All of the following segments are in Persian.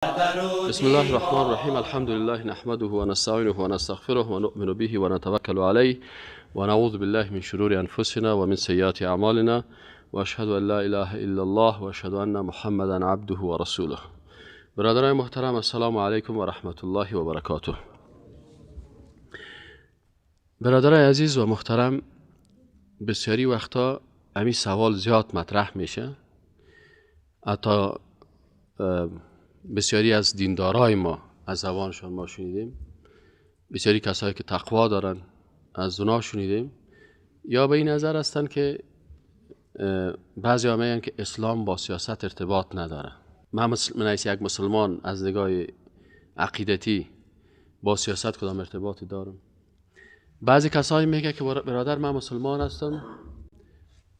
بسم الله الرحمن الرحیم. الحمد لله نحمده و نستعینه و نستغفره و نؤمن به و نتوکل علیه و نعوذ بالله من شرور انفسنا و من سیئات اعمالنا و اشهد ان لا اله الا الله و اشهد ان محمدا عبده و رسوله. برادران محترم، السلام علیکم و رحمت الله و برکاته. برادرای عزیز و محترم، بسیاری وقتا همین سوال زیاد مطرح میشه. حتی بسیاری از دیندارای ما از زبانشان ما شنیدیم، بسیاری کسایی که تقوا دارن از اونا شنیدیم، یا به این نظر هستن که بعضی ها میگن که اسلام با سیاست ارتباط نداره. من یک مسلمان از نگاه عقیدتی با سیاست کدام ارتباطی دارم؟ بعضی کسایی میگه که برادر من مسلمان هستم،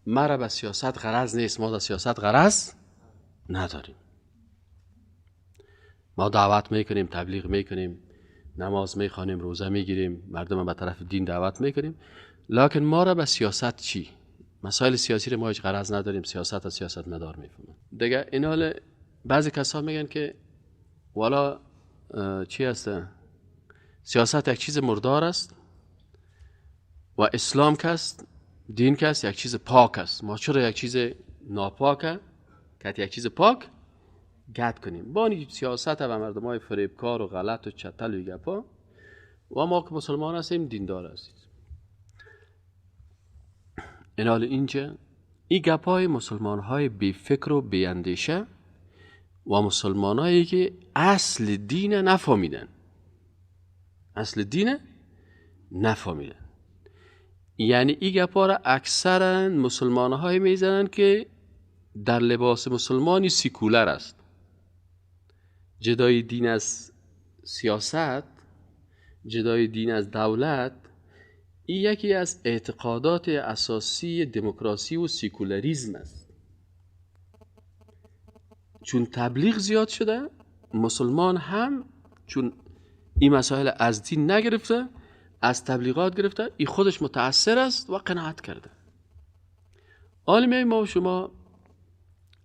مرا به سیاست غرض نیست، ما در سیاست غرض نداریم. ما دعوت میکنیم، تبلیغ میکنیم، نماز میخوانیم، روزه میگیریم، مردم به طرف دین دعوت میکنیم، لکن ما را به سیاست چی؟ مسائل سیاسی رو ما هیچ غرض نداریم، سیاست از سیاست مدار میفهمن. دیگه این حال بعضی کسا میگن که والا چی هسته؟ سیاست یک چیز مردار است و اسلام کست، دین کست یک چیز پاک است. ما چرا یک چیز ناپاکه که یک چیز پاک گد کنیم؟ با این سیاست و مردم های فریبکار و غلط و چتل و گپا، و ما که مسلمان هستیم دیندار هستیم. این حال اینجا این گپای مسلمان های بی فکر و بی اندیشه و مسلمان هایی که اصل دین نفهمیدن، اصل دین نفهمیدن. یعنی این گپا را اکثرا مسلمان های میزنن که در لباس مسلمانی سیکولر است. جدای دین از سیاست، جدای دین از دولت، این یکی از اعتقادات اساسی دموکراسی و سیکولاریسم است. چون تبلیغ زیاد شده، مسلمان هم چون این مسائل از دین نگرفته، از تبلیغات گرفته، این خودش متأثر است و قناعت کرده. حالا ما و شما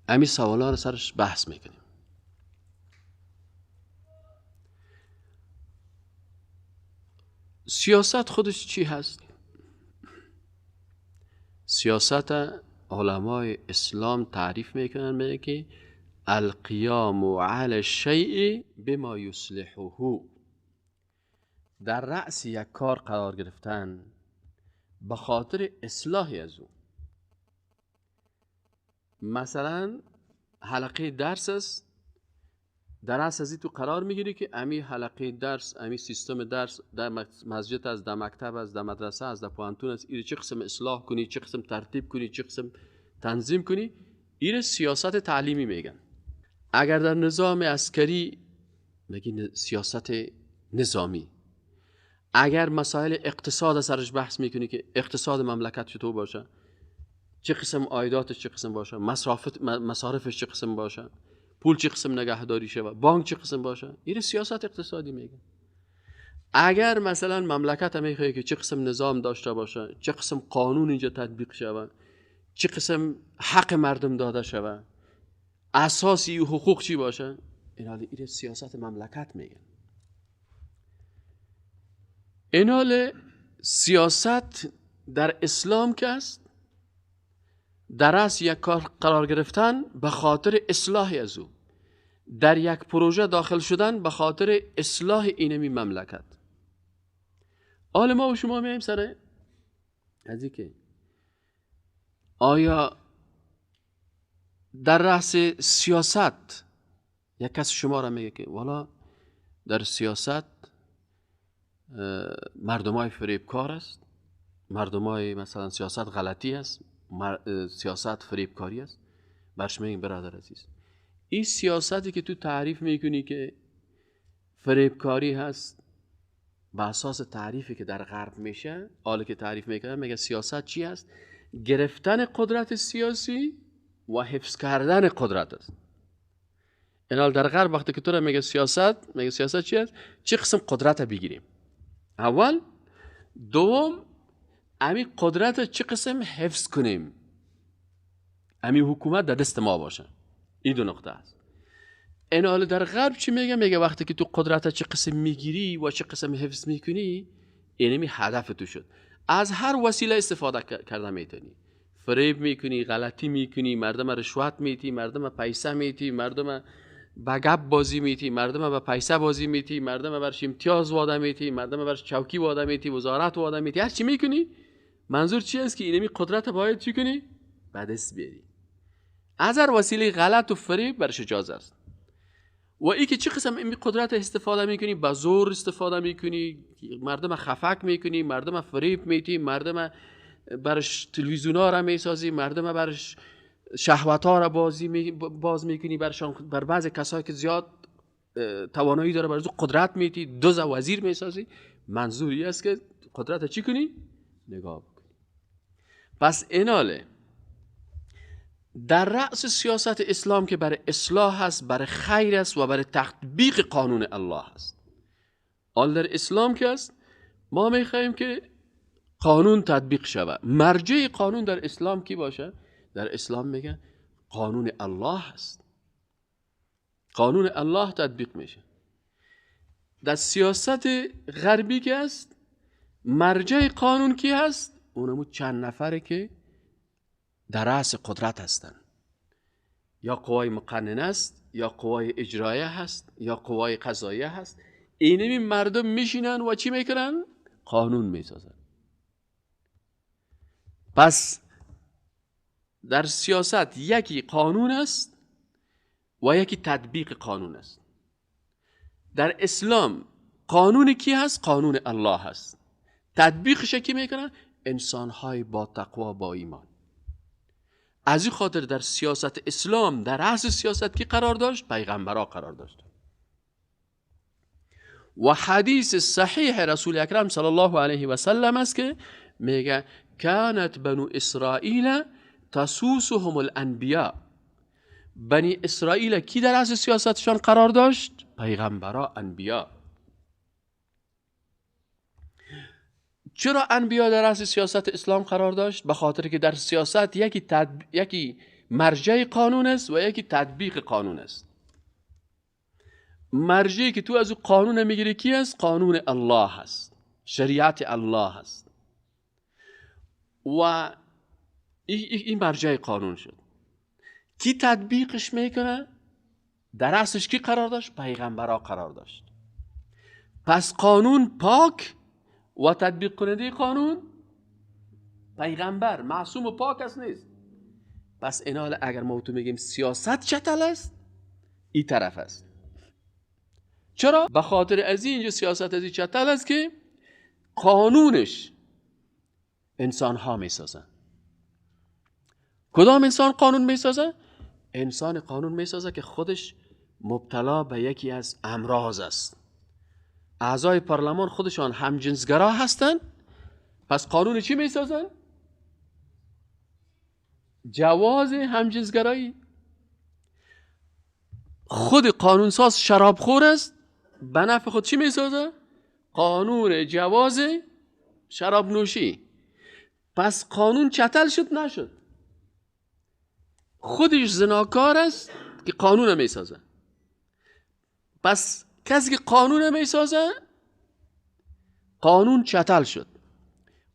همین سوالا رو سرش بحث میکنیم. سیاست خودش چی هست؟ سیاست علمای اسلام تعریف میکنن، میگه که القیام علی الشیء بما یصلحه، در رأس یک کار قرار گرفتن به خاطر اصلاح از او. مثلا حلقه درس است، در رأس از تو قرار میگیری که امی حلقه درس، امی سیستم درس در مسجد است، در مکتب است، در مدرسه است، در پوهنتون است، این چه قسم اصلاح کنی، چه قسم ترتیب کنی، چه قسم تنظیم کنی، این سیاست تعلیمی میگن. اگر در نظام عسکری میگی سیاست نظامی. اگر مسائل اقتصاد سرش بحث میکنی که اقتصاد مملکت چطور باشه، چه قسم عایداتش چه قسم باشه، مصارفش چه قسم باشه، پول چه قسم نگهداری شود، بانک چه قسم باشه، این سیاست اقتصادی میگن. اگر مثلا مملکت میخواد که چه قسم نظام داشته باشه، چه قسم قانون اینجا تطبیق شود، چه قسم حق مردم داده شود، اساسی حقوق چی باشه، این سیاست مملکت میگن. این حال سیاست در اسلام که است، در رأس یک کار قرار گرفتن به خاطر اصلاح از او، در یک پروژه داخل شدن به خاطر اصلاح اینمی مملکت. حال ما و شما میایم سر از این که آیا در رأس سیاست یک کس شما را میگه که والا در سیاست مردمای فریبکار است، مردمای مثلا سیاست غلطی است، سیاست فریبکاری است، برش میگیم برادر عزیز، این سیاستی که تو تعریف میکنی که فریبکاری هست، به اساس تعریفی که در غرب میشه، حالی که تعریف میکنه میگه سیاست چی است؟ گرفتن قدرت سیاسی و حفظ کردن قدرت است. اینال در غرب وقتی که تو را میگه سیاست چی است؟ چه قسم قدرت بگیریم؟ اول، دوم، امی قدرت چه قسم حفظ کنیم، امی حکومت در دست ما باشه. این دو نقطه است. این حال در غرب چی میگه؟ میگه وقتی که تو قدرت چه قسم میگیری و چه قسم حفظ میکنی، اینمی هدف تو شد. از هر وسیله استفاده کرده میتونی. فریب میکنی، غلطی میکنی، مردم رشوت میتی، مردم پیسه میتی، مردم با گپ بازی میتی، مردم با پیسه بازی میتی، مردم برش امتیاز واده میتی، مردم برش چوکی واده میتی، وزارت واده میتی، هر چی میکنی. منظور چی است که اینمی قدرت باید چی کنی؟ به دست بیاری. از هر وسیله غلط و فریب برش اجازه است. و ای که چه قسم این قدرت استفاده میکنی؟ با زور استفاده میکنی، مردم خفک میکنی، مردم فریب میتی، مردم برش تلویزیون ها را میسازی، مردم برش شهوت ها را باز میکنی، بر بعض کسایی که زیاد توانایی داره برای قدرت میتی، دوز وزیر میسازی. منظوری است که قدرت چی کنی؟ نگاه بکنی. پس ایناله در رأس سیاست اسلام که برای اصلاح است، برای خیر است و برای تطبیق قانون الله است. آن در اسلام که است، ما میخواهیم که قانون تطبیق شود. مرجع قانون در اسلام کی باشه؟ در اسلام میگن قانون الله است. قانون الله تطبیق میشه. در سیاست غربی که است، مرجع قانون کی هست؟ اونمو چند نفره که در رأس قدرت هستند. یا قوای مقننه است، یا قوای اجرایه هست، یا قوای قضاییه هست. اینمی مردم میشینن و چی میکنن؟ قانون میسازن. پس در سیاست یکی قانون است و یکی تطبیق قانون است. در اسلام قانون کی هست؟ قانون الله هست. تطبیقش کی میکنن؟ انسانهای با تقوا، با ایمان. از این خاطر در سیاست اسلام در رأس سیاست کی قرار داشت؟ پیغمبرها قرار داشت. و حدیث صحیح رسول اکرم صلی الله علیه و سلم است که میگه کانت بنو اسرائیل تسوسهم الانبیاء. بنی اسرائیل کی در رأس سیاستشان قرار داشت؟ پیغمبرها، انبیا. چرا انبیا در رأس سیاست اسلام قرار داشت؟ به خاطر که در سیاست یکی مرجع قانون است و یکی تطبیق قانون است. مرجعی که تو از او قانون میگیری کی است؟ قانون الله هست، شریعت الله هست. و این مرجع قانون شد. کی تطبیقش میکنه؟ در رأسش کی قرار داشت؟ پیغمبرها قرار داشت. پس قانون پاک و تطبیق کننده قانون پیغمبر معصوم و پاک است نیست. پس این حال اگر ما تو میگیم سیاست چتل است، این طرف است. چرا؟ به خاطر از اینجا سیاست از این چتل است که قانونش انسان ها میسازن. کدام انسان قانون میسازه؟ انسان قانون میسازه که خودش مبتلا به یکی از امراض است. اعضای پارلمان خودشان همجنسگرا هستند. پس قانون چی میسازن؟ جواز همجنسگرایی. خود قانونساز شرابخور است، به نفع خود چی میسازه؟ قانون جواز شراب نوشی. پس قانون چتل شد؟ نشد. خودش زناکار است که قانون میسازه. پس کسی که قانون میسازه قانون چتل شد،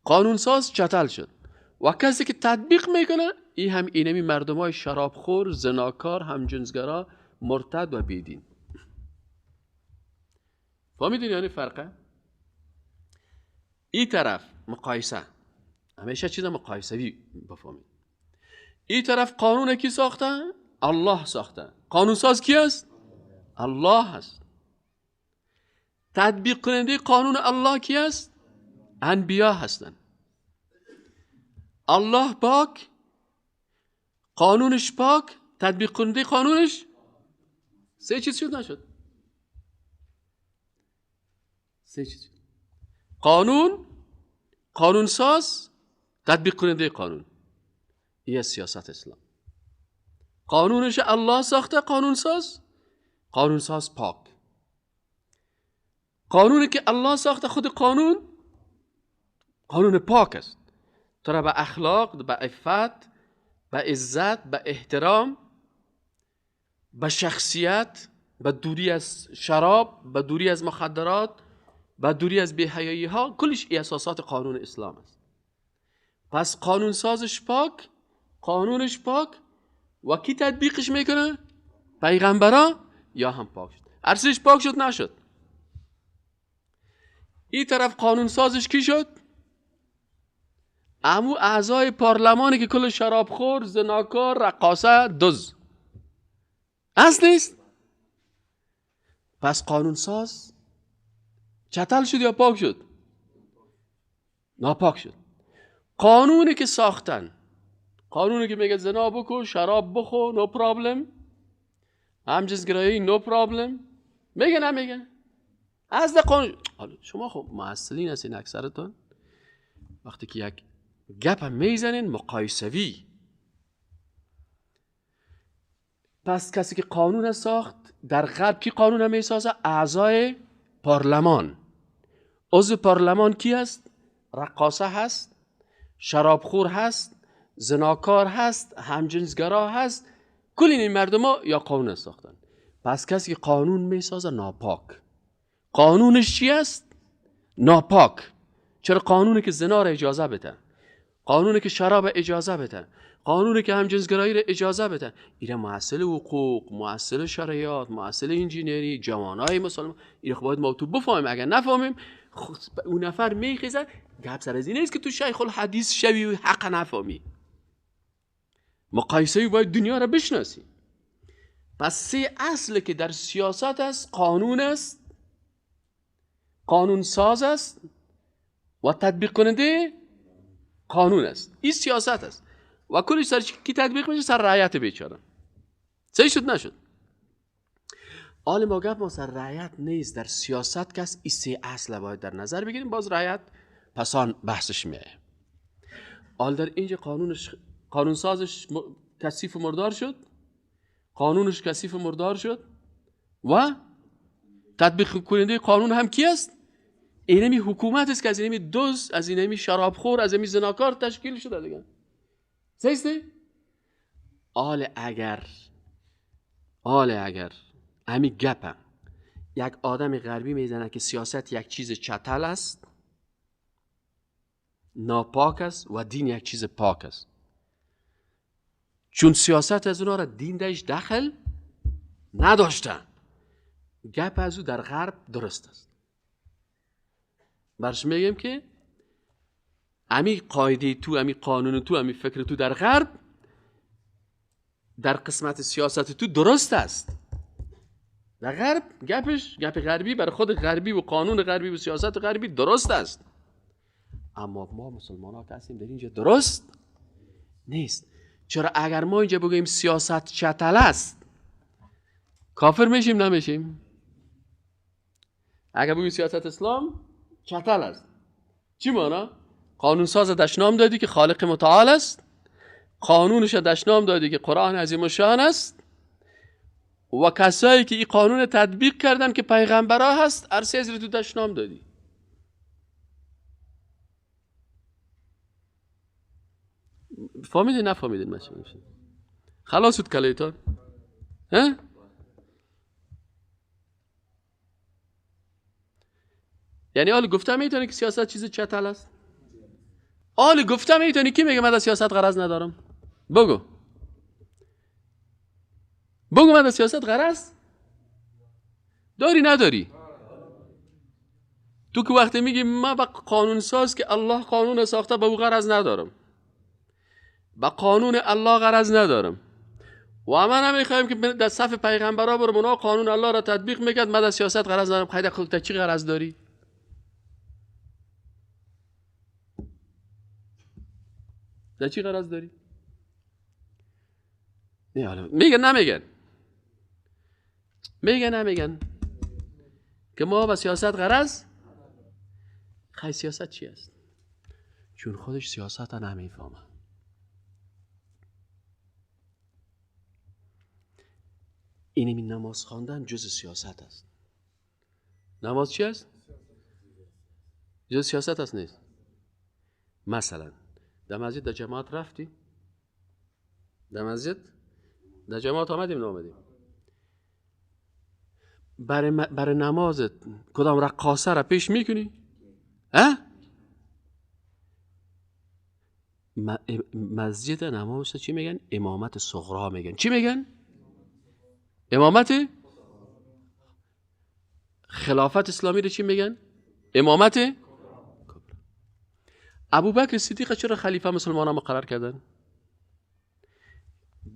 قانونساز چتل شد. و کسی که تطبیق میکنه اینمی مردمای شرابخور، زناکار، همجنسگرا، مرتد و بیدین. فهمیدین یعنی فرقه؟ این طرف مقایسه، همیشه چیز مقایسوی بفهمید. این طرف قانون کی ساخته؟ الله ساخته. قانونساز کی است؟ الله هست. تطبیق کننده قانون الله کی است؟ انبیا هستند. الله پاک، قانونش پاک، تطبیق کننده قانونش سه چیز شد؟ نشد. سه چیز. قانون، قانونساز، تطبیق کننده قانون. این سیاست اسلام. قانونش الله ساخته، قانونساز پاک. قانونی که الله ساخته خود قانون پاک است. تو را به اخلاق، به عفت، به عزت، به احترام، به شخصیت، به دوری از شراب، به دوری از مخدرات، به دوری از بی‌حیایی ها، کلش اساسات قانون اسلام است. پس قانون سازش پاک، قانونش پاک، و کی تطبیقش میکنه؟ پیغمبرا یا هم پاک شد. ارسش پاک شد نشد. این طرف قانون سازش کی شد؟ امو اعضای پارلمانی که کل شرابخور، زناکار، رقاصه، دز اصل نیست. پس قانون ساز چتل شد یا پاک شد؟ ناپاک شد. قانونی که ساختن، قانونی که میگه زنا بکن، شراب بخور، نو پرابلم، همجنسگرایی نو پرابلم، میگه نمیگه؟ از قانون. شما خب معسلین هستین اکثرتون، وقتی که یک گپ هم میزنین مقایسوی. پس کسی که قانون ساخت در غرب کی قانون هم میسازه؟ اعضای پارلمان. عضو پارلمان کی هست؟ رقاصه هست، شرابخور هست، زناکار هست، همجنسگرا هست. کل این مردم ها یا قانون ساختن. پس کسی که قانون میسازه ناپاک. قانونش چی است؟ ناپاک. چرا؟ قانونی که زنا را اجازه بده، قانونی که شراب اجازه بده، قانونی که همجنسگرایی را اجازه بده. اینا محصل حقوق، محصل شرایط، محصل انجینری، جوانای مسلمان. اینا باید ما تو بفهمیم. اگر نفهمیم اون نفر میخیزه. گپ سر از این نیست که تو شیخ الحدیث شوی و حق نفهمی. مقایسه باید دنیا را بشناسی. پس سه اصل که در سیاست است: قانون است، قانون ساز است و تطبیق کننده قانون است. این سیاست است و کلش سر کی تطبیق میشه؟ سر رعیت بیچاره. صحیح شد نشد؟ حال ما گفت ما سر رعیت نیست. در سیاست کس این سه اصل باید در نظر بگیریم. باز رعیت پسان بحثش میه. حال در اینجا قانون سازش کثیف و مردار شد، قانونش کثیف و مردار شد و تطبیق کننده قانون هم کی است؟ اینمی حکومت است که از اینمی دزد، از اینمی شرابخور، از اینمی زناکار تشکیل شده دیگه. صحیح؟ حال اگر همی گپم یک آدم غربی میزنه که سیاست یک چیز چتل است، ناپاک است و دین یک چیز پاک است. چون سیاست از اونا را دین داشت دخل نداشته. گپ از او در غرب درست است. برش میگم که امی قاعده تو، امی قانون تو، امی فکر تو در غرب در قسمت سیاست تو درست است. در غرب گپ غربی برای خود غربی و قانون غربی و سیاست غربی درست است. اما ما مسلمان ها که هستیم در اینجا درست نیست. چرا؟ اگر ما اینجا بگوییم سیاست چتل است، کافر میشیم نمیشیم؟ اگر بگوییم سیاست اسلام چتل است، چی معنی؟ قانون ساز دشنام دادی که خالق متعال است، قانونش دشنام دادی که قرآن عظیم الشان است، و کسایی که این قانون تطبیق کردن که پیغمبرا هست عرصه از تو دشنام دادی. فهمیدین نفهمیدین؟ مثلا خلاص شد کلیتان؟ ها؟ یعنی حال گفتم میتونی که سیاست چیز چتل است؟ حال گفتم میتونی کی میگه من از سیاست غرض ندارم؟ بگو من از سیاست غرض داری نداری؟ تو که وقتی میگی من با قانون ساز که الله قانون ساخته به او غرض ندارم، با قانون الله غرض ندارم، و من نمیخوایم که در صف پیغمبرا برم اونا قانون الله را تطبیق میکرد، من از سیاست غرض ندارم. خیلی خودت چی غرض داری؟ در چی غرض داری؟ میگن که ما با سیاست غرض. خیلی سیاست چی است؟ چون خودش سیاست را نمیفهمه. اینمی نماز خواندن جز سیاست است. نماز چی است؟ جز سیاست است نیست. مثلا در مسجد در جماعت رفتی؟ در مسجد در جماعت آمدیم نامدیم؟ برای نمازت کدام رقاصه را پیش میکنی؟ ها؟ مسجد نماز چی میگن؟ امامت صغرا میگن. چی میگن؟ امامت خلافت اسلامی رو چی میگن؟ امامت کبرا. ابوبکر صدیق چرا خلیفه مسلمانان مقرر کردن؟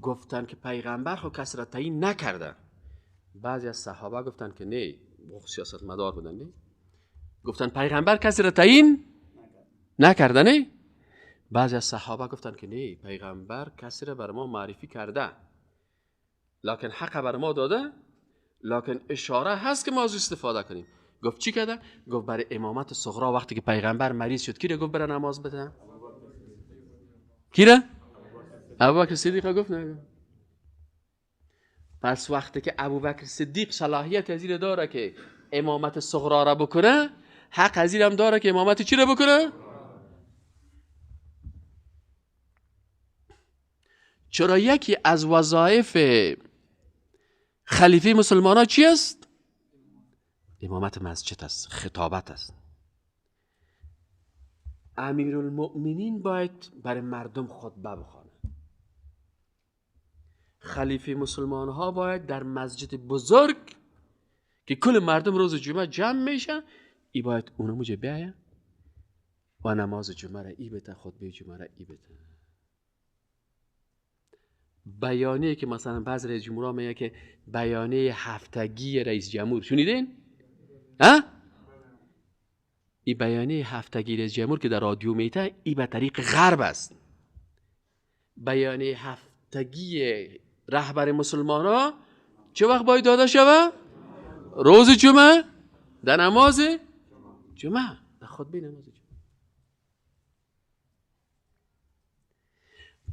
گفتن که پیغمبر خو کسی را تعیین نکرده. بعضی از صحابه گفتن که نه، سیاست مدار بودن. نه، گفتن پیغمبر کسی را تعیین نکرده. نه، بعضی از صحابه گفتن که نه، پیغمبر کسی را بر ما معرفی کرده، لکن حق بر ما داده، لکن اشاره هست که ما از استفاده کنیم. گفت چی کرده؟ گفت برای امامت صغرا وقتی که پیغمبر مریض شد کی را گفت برای نماز بده؟ کی را؟ ابوبکر صدیق گفت نه. پس وقتی که ابوبکر صدیق صلاحیت از این داره که امامت صغرا را بکنه، حق از این هم داره که امامت چی را بکنه؟ چرا یکی از وظایف خلیفه مسلمان ها چی است؟ امامت مسجد است، خطابت است. امیرالمؤمنین باید برای مردم خطبه بخوانه. خلیفه مسلمان ها باید در مسجد بزرگ که کل مردم روز جمعه جمع میشن، ای باید اونو موجه بیاین و نماز جمعه را ای بته، خطبه جمعه را ای بته. بیانیه که مثلا بعض رئیس جمهورها میگه که بیانیه هفتگی رئیس جمهور شنیدین؟ ها؟ این بیانیه هفتگی رئیس جمهور که در رادیو میته، ای به طریق غرب است. بیانیه هفتگی رهبر مسلمان ها چه وقت باید داده شود؟ روز جمعه، در نماز جمعه، در خطبه نماز جمعه.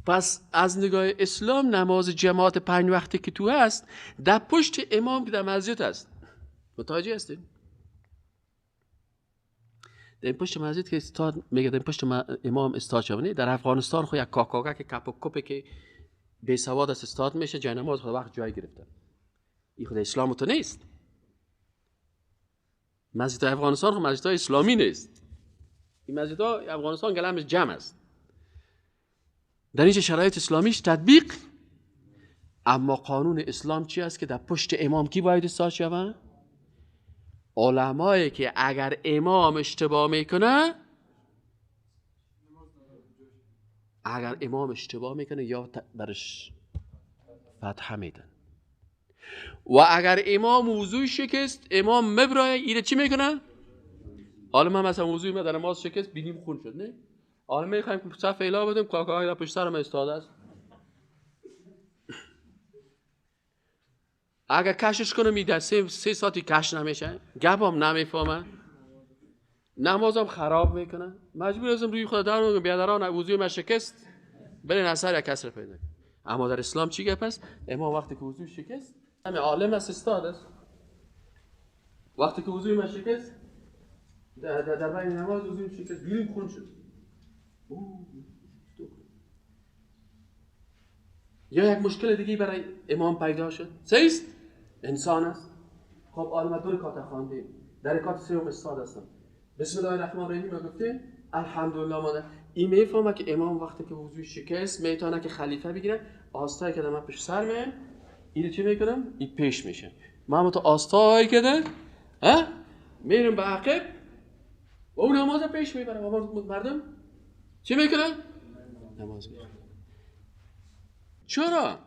پس از نگاه اسلام نماز جماعت 5 وقتی که تو هست در پشت امام که در مسجد هست. متوجه هستین؟ در پشت مسجد که استاد میگه در پشت امام استاد شونه. در افغانستان خو یک کاکاگا که کپ و کپه که بی سواد است استاد میشه، جای نماز خود وقت جای گرفتن. این خود اسلام تو نیست. مسجد افغانستان خو مسجد اسلامی نیست. این مسجد افغانستان گلمش جمع است. در این شرایط اسلامیش تطبیق. اما قانون اسلام چی است که در پشت امام کی باید استاد شود؟ علمایی که اگر امام اشتباه میکنه، یا برش فتحه میدن، و اگر امام وضوی شکست، امام مبرای ایره چی میکنه؟ حالا من مثلا وضوی من در نماز شکست، بینیم خون شد، نه؟ حالا میخوایم که صف اله بدیم، کاکاهای در پشت سرم استاد است. اگر کشش کنم میده 3 ساعتی کش نمیشه، گپم نمیفهمه، نمازم خراب میکنه، مجبور ازم روی خود دارم میگم بیادران وضوی من شکست، برین اثر یک کسر پیدا. اما در اسلام چی گپ است؟ امام وقتی که وضوی شکست، همه عالم است، استاد است. وقتی که وضوی من شکست، در بین نماز وضوی شکست، بینیم خون شد. یا یک مشکل دیگه برای امام پیدا شد، سیست انسان است. خب عالم دور کات خواندیم، در کات سوم استاد هستم. بسم الله الرحمن الرحیم رو گفتیم، الحمدلله ماده. این میفهمه که امام وقتی که وضوی شکست میتونه که خلیفه بگیره، آستایی که من پیش سر میام، اینو چی میکنم؟ این پیش میشه. من تو آستایی که ده میرم به عقب و اون نماز پیش میبرم. و مردم چی میکنن؟ نماز میخونن. چرا؟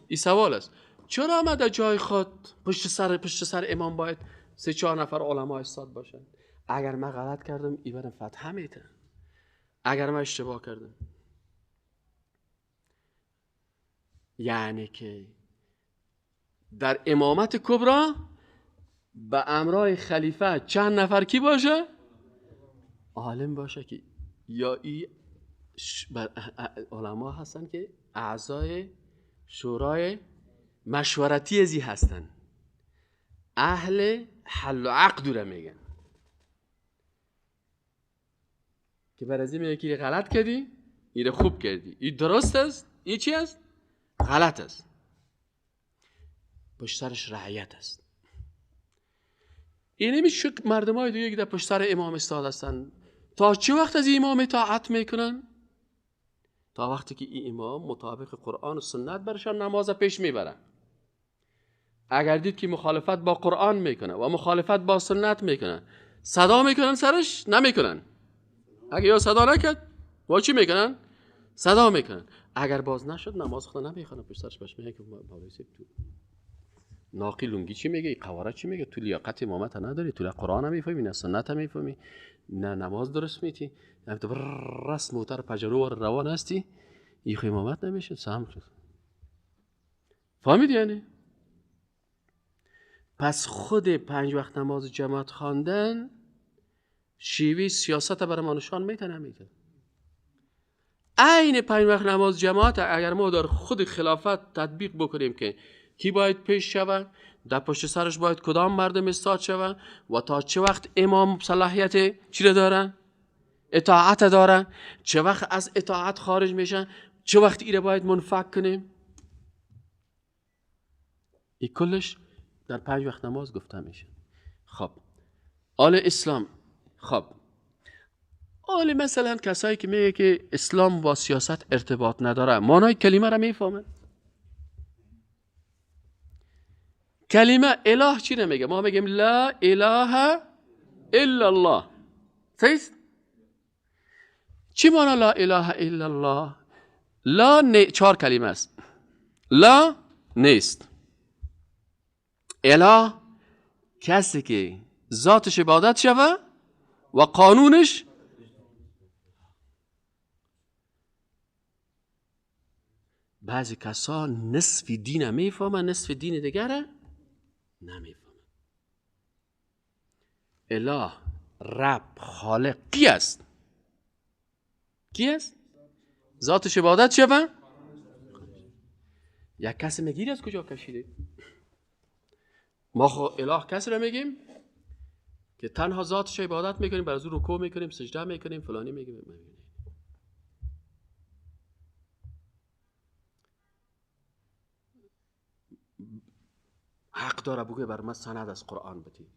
این سوال است، چرا ما در جای خود پشت سر امام باید 3-4 نفر علما استاد باشن؟ اگر من غلط کردم ایبرم فتحه میتن، اگر من اشتباه کردم. یعنی که در امامت کبرا به امرای خلیفه چند نفر کی باشه؟ عالم باشه که یا ای علما هستن که اعضای شورای مشورتی ازی هستن، اهل حل و عقد رو میگن، که برازی میگه که غلط کردی، این خوب کردی، این درست است، این چی است؟ غلط است. پشت سرش رعیت است. این نمیشه مردم های دیگه که در پشت سر امام استاد هستن تا چه وقت از امام اطاعت میکنن؟ تا وقتی که این امام مطابق قرآن و سنت برشان نماز پیش میبرن. اگر دید که مخالفت با قرآن میکنه و مخالفت با سنت میکنه، صدا میکنن سرش؟ نمیکنن. اگر یا صدا نکرد با چی میکنن؟ صدا میکنن. اگر باز نشد نماز خدا نمیخونه، پشت سرش باش میگه که تو ناقی لونگی چی میگه، قواره چی میگه، تو لیاقت امامت نداری، تو قرآن هم میفهمی نه سنت هم میفهمی نه نماز درست میتی، هم تو رس موتر پجرو و روان هستی، این امامت نمیشه. سهم شد. فهمید یعنی؟ پس خود 5 وقت نماز جماعت خواندن شیوه سیاست برای ما نشان میده نمیده. عین 5 وقت نماز جماعت اگر ما در خود خلافت تطبیق بکنیم که کی باید پیش شود، در پشت سرش باید کدام مردم استاد شود و تا چه وقت امام صلاحیت چی را دارن؟ اطاعت دارن، چه وقت از اطاعت خارج میشن، چه وقت ایره باید منفک کنیم، این کلش در 5 وقت نماز گفته میشه. خب آل اسلام، خب آل مثلا کسایی که میگه که اسلام با سیاست ارتباط نداره، معنای کلمه را میفهمن؟ کلمه اله چی نمیگه؟ ما میگیم لا اله الا الله. صحیح؟ چی معنی لا اله الا الله؟ لا 4 کلمه است. لا نیست. اله کسی که ذاتش عبادت شوه و قانونش بعضی کسا نصف دین میفهمن نصف دین دیگره نمیفهمن. اله رب خالق کی است؟ کی است؟ ذاتش عبادت شوه. یک کسی میگیری از کجا کشیده؟ ما خو اله کسی رو میگیم که تنها ذاتش عبادت میکنیم، بر از او رکوع میکنیم، سجده میکنیم، فلانی میگیم. حق داره بگه بر من سند از قرآن بدی.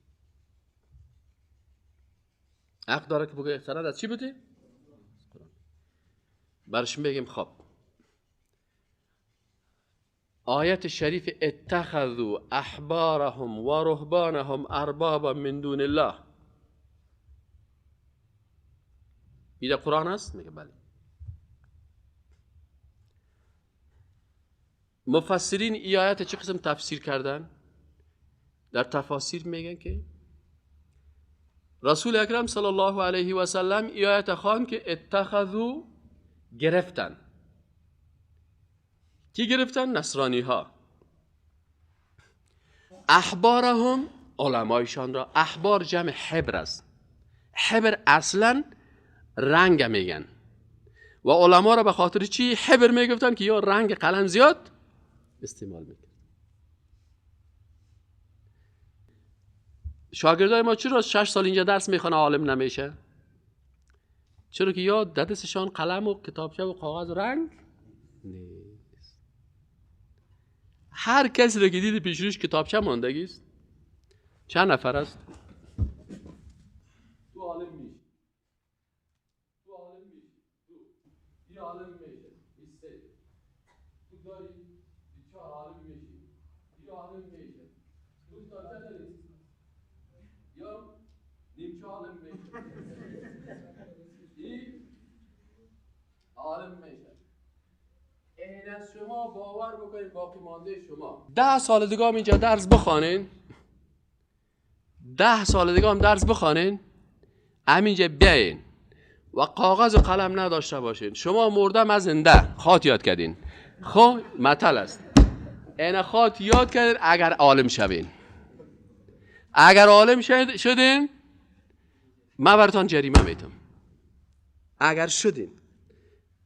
حق داره که بگه سند از چی بدی؟ برش میگیم خب آیت شریف اتخذوا احبارهم و رهبانهم اربابا من دون الله، این قرآن است؟ میگه بله. مفسرین این آیت چه قسم تفسیر کردن؟ در تفاسیر میگن که رسول اکرم صلی الله علیه و سلم این آیت خواند که اتخذوا گرفتن. کی گرفتن؟ نصرانی ها. احبارهم علمایشان را، احبار جمع حبر است. حبر اصلا رنگ میگن و علما را به خاطر چی حبر میگفتن؟ که یا رنگ قلم زیاد استعمال میکن. شاگردای ما چرا 6 سال اینجا درس میخوانه عالم نمیشه؟ چرا که یا دستشان قلم و کتابچه و کاغذ رنگ نیست. هر کسی را که دیدی پیش روش کتابچه ماندگی است. چند نفر است؟ تو عالم میشه، تو عالم میشه، تو یه عالم میشه، بیسته تو داری 4 عالم میشه، یه عالم میشه، تو کتابچه داری یا نیمچه عالم میشه، این عالم میشه. این از شما باور بکنید باقی مانده شما 10 سال دیگه هم اینجا درس بخوانین، 10 سال دیگه هم درس بخوانین، همینجا بیاین و کاغذ و قلم نداشته باشین، شما مردم از زنده خاط یاد کردین. خب مثل است این خاط یاد کردین اگر عالم شوین. اگر عالم شدین من براتون جریمه میتم. اگر شدین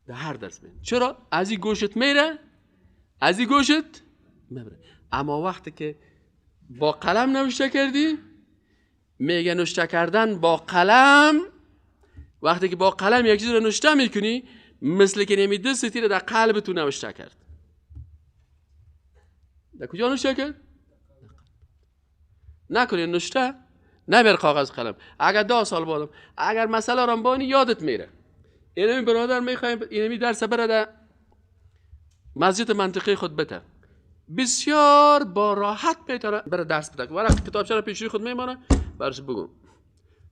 در هر درس میرین. چرا؟ از این گوشت میره، از این گوشت میره. اما وقتی که با قلم نوشته کردی، میگه نوشته کردن با قلم، وقتی که با قلم یک چیز رو نوشته میکنی مثل که نمی دستی رو در قلب تو نوشته کرد. در کجا نوشته کرد؟ نکنی نوشته نمیره کاغذ قلم. اگر 10 سال بعدم اگر مسئله رو بانی یادت میره. اینمی برادر میخوایم اینمی درس بره مسجد منطقه خود بده، بسیار با راحت میتونه بره درس بده. ورق کتابچه رو پیش روی خود میمونه، برش بگو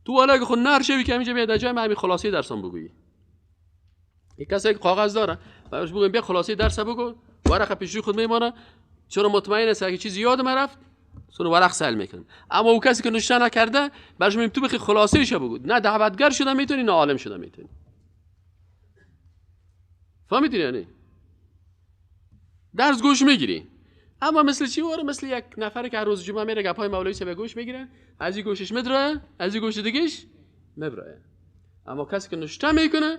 تو والا که خود نر شوی که همینجا میاد جای همین خلاصه درسام بگویی. یک کسی که کاغذ داره برش بگو بیا خلاصه درس بگو، ورق پیش روی خود میمونه، چون مطمئن است که چیزی یادم رفت سون ورق سل میکنم. اما اون کسی که نوشته نکرده برش میگم تو بخی خلاصه ایش بگو، نه دعوتگر شده میتونی نه عالم شده میتونی. فهمیدی یعنی درس گوش میگیری. اما مثل چی واره؟ مثل یک نفری که هر روز جمعه میره گپای مولوی به گوش میگیره، از این گوشش میدره از این گوش دیگهش میبره. اما کسی که نوشته میکنه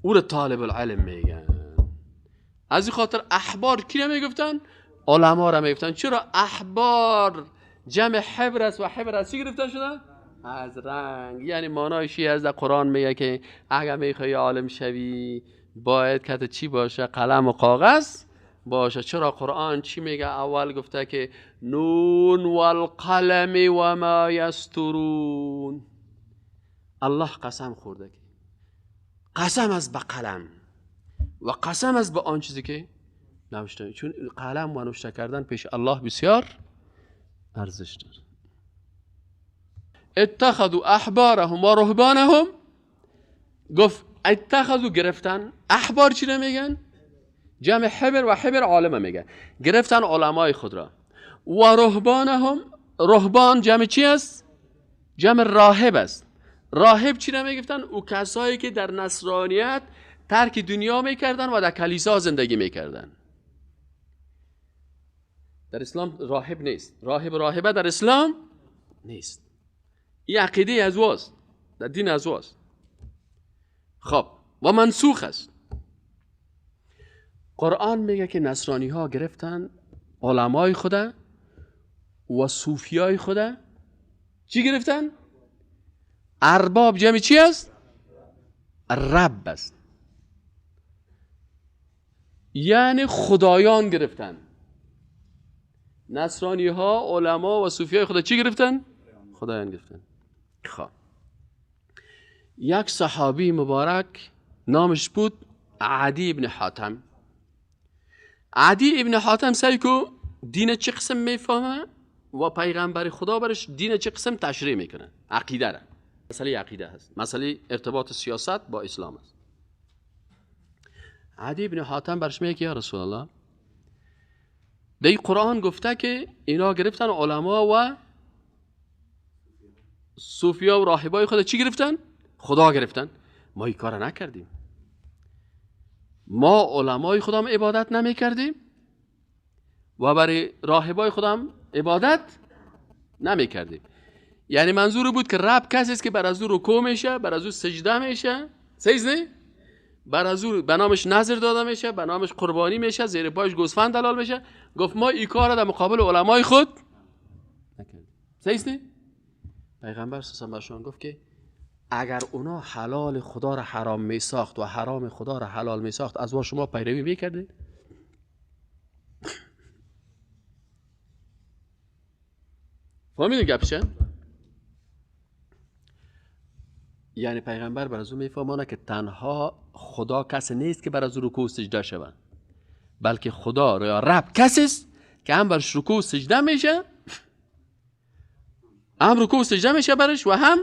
او رو طالب العلم میگن. از این خاطر احبار کی نمیگفتن؟ علما را میگفتن. چرا احبار جمع حبر است و حبر از چی گرفته شده؟ از رنگ. یعنی معنایشی از در قرآن میگه که اگر میخوای عالم شوی باید که چی باشه؟ قلم و کاغذ باشه. چرا قرآن چی میگه؟ اول گفته که نون والقلم و ما یسترون. الله قسم خورده که قسم از به قلم و قسم از به آن چیزی که نوشته، چون قلم و نوشته کردن پیش الله بسیار ارزش داره. اتخذوا احبارهم و رهبانهم، گفت اتخذوا گرفتن. احبار چی میگن؟ جمع حبر و حبر عالمه میگن. گرفتن علمای خود را. و رهبانهم، رهبان جمع چی است؟ جمع راهب است. راهب چی نمیگفتن؟ او کسایی که در نصرانیت ترک دنیا میکردن و در کلیسا زندگی میکردن. در اسلام راهب نیست. راهبه در اسلام نیست. این عقیده از واست، در دین از واست. خب و منسوخ است. قرآن میگه که نصرانی ها گرفتن علمای خدا و صوفیای خدا چی گرفتن؟ ارباب جمع چی است؟ رب است. یعنی خدایان گرفتن. نصرانی ها علما و صوفیای خدا چی گرفتن؟ خدایان گرفتن. خب یک صحابی مبارک نامش بود عدی ابن حاتم. عدی ابن حاتم سعی کو دین چه قسم میفهمه و پیغمبر خدا برش دین چه قسم تشریح میکنه. عقیده را، مسئله عقیده هست، مسئله ارتباط سیاست با اسلام است. عدی ابن حاتم برش میگه یا رسول الله در قرآن گفته که اینا گرفتن علما و صوفیا و راهبای خدا چی گرفتن؟ خدا گرفتن. ما این کار نکردیم. ما علمای خودم عبادت نمی کردیم و برای راهبای خودم عبادت نمی کردیم. یعنی منظور بود که رب کسی است که بر از او رکوع میشه، بر از او سجده میشه، سجده بر از او به نامش نظر داده میشه، به نامش قربانی میشه، زیر پایش گوسفند حلال میشه. گفت ما این کار در مقابل علمای خود نکردیم. سجده پیغمبر صلی الله علیه و آله گفت که اگر اونا حلال خدا را حرام می ساخت و حرام خدا را حلال می ساخت از شما پیروی میکردید؟ فهمیدین گپشه؟ یعنی پیغمبر بر از او میفهمانه که تنها خدا کسی نیست که بر از او رکوع و سجده شود، بلکه خدا یا رب کسی است که هم برش رکوع و سجده میشه، هم رکوع و سجده میشه برش و هم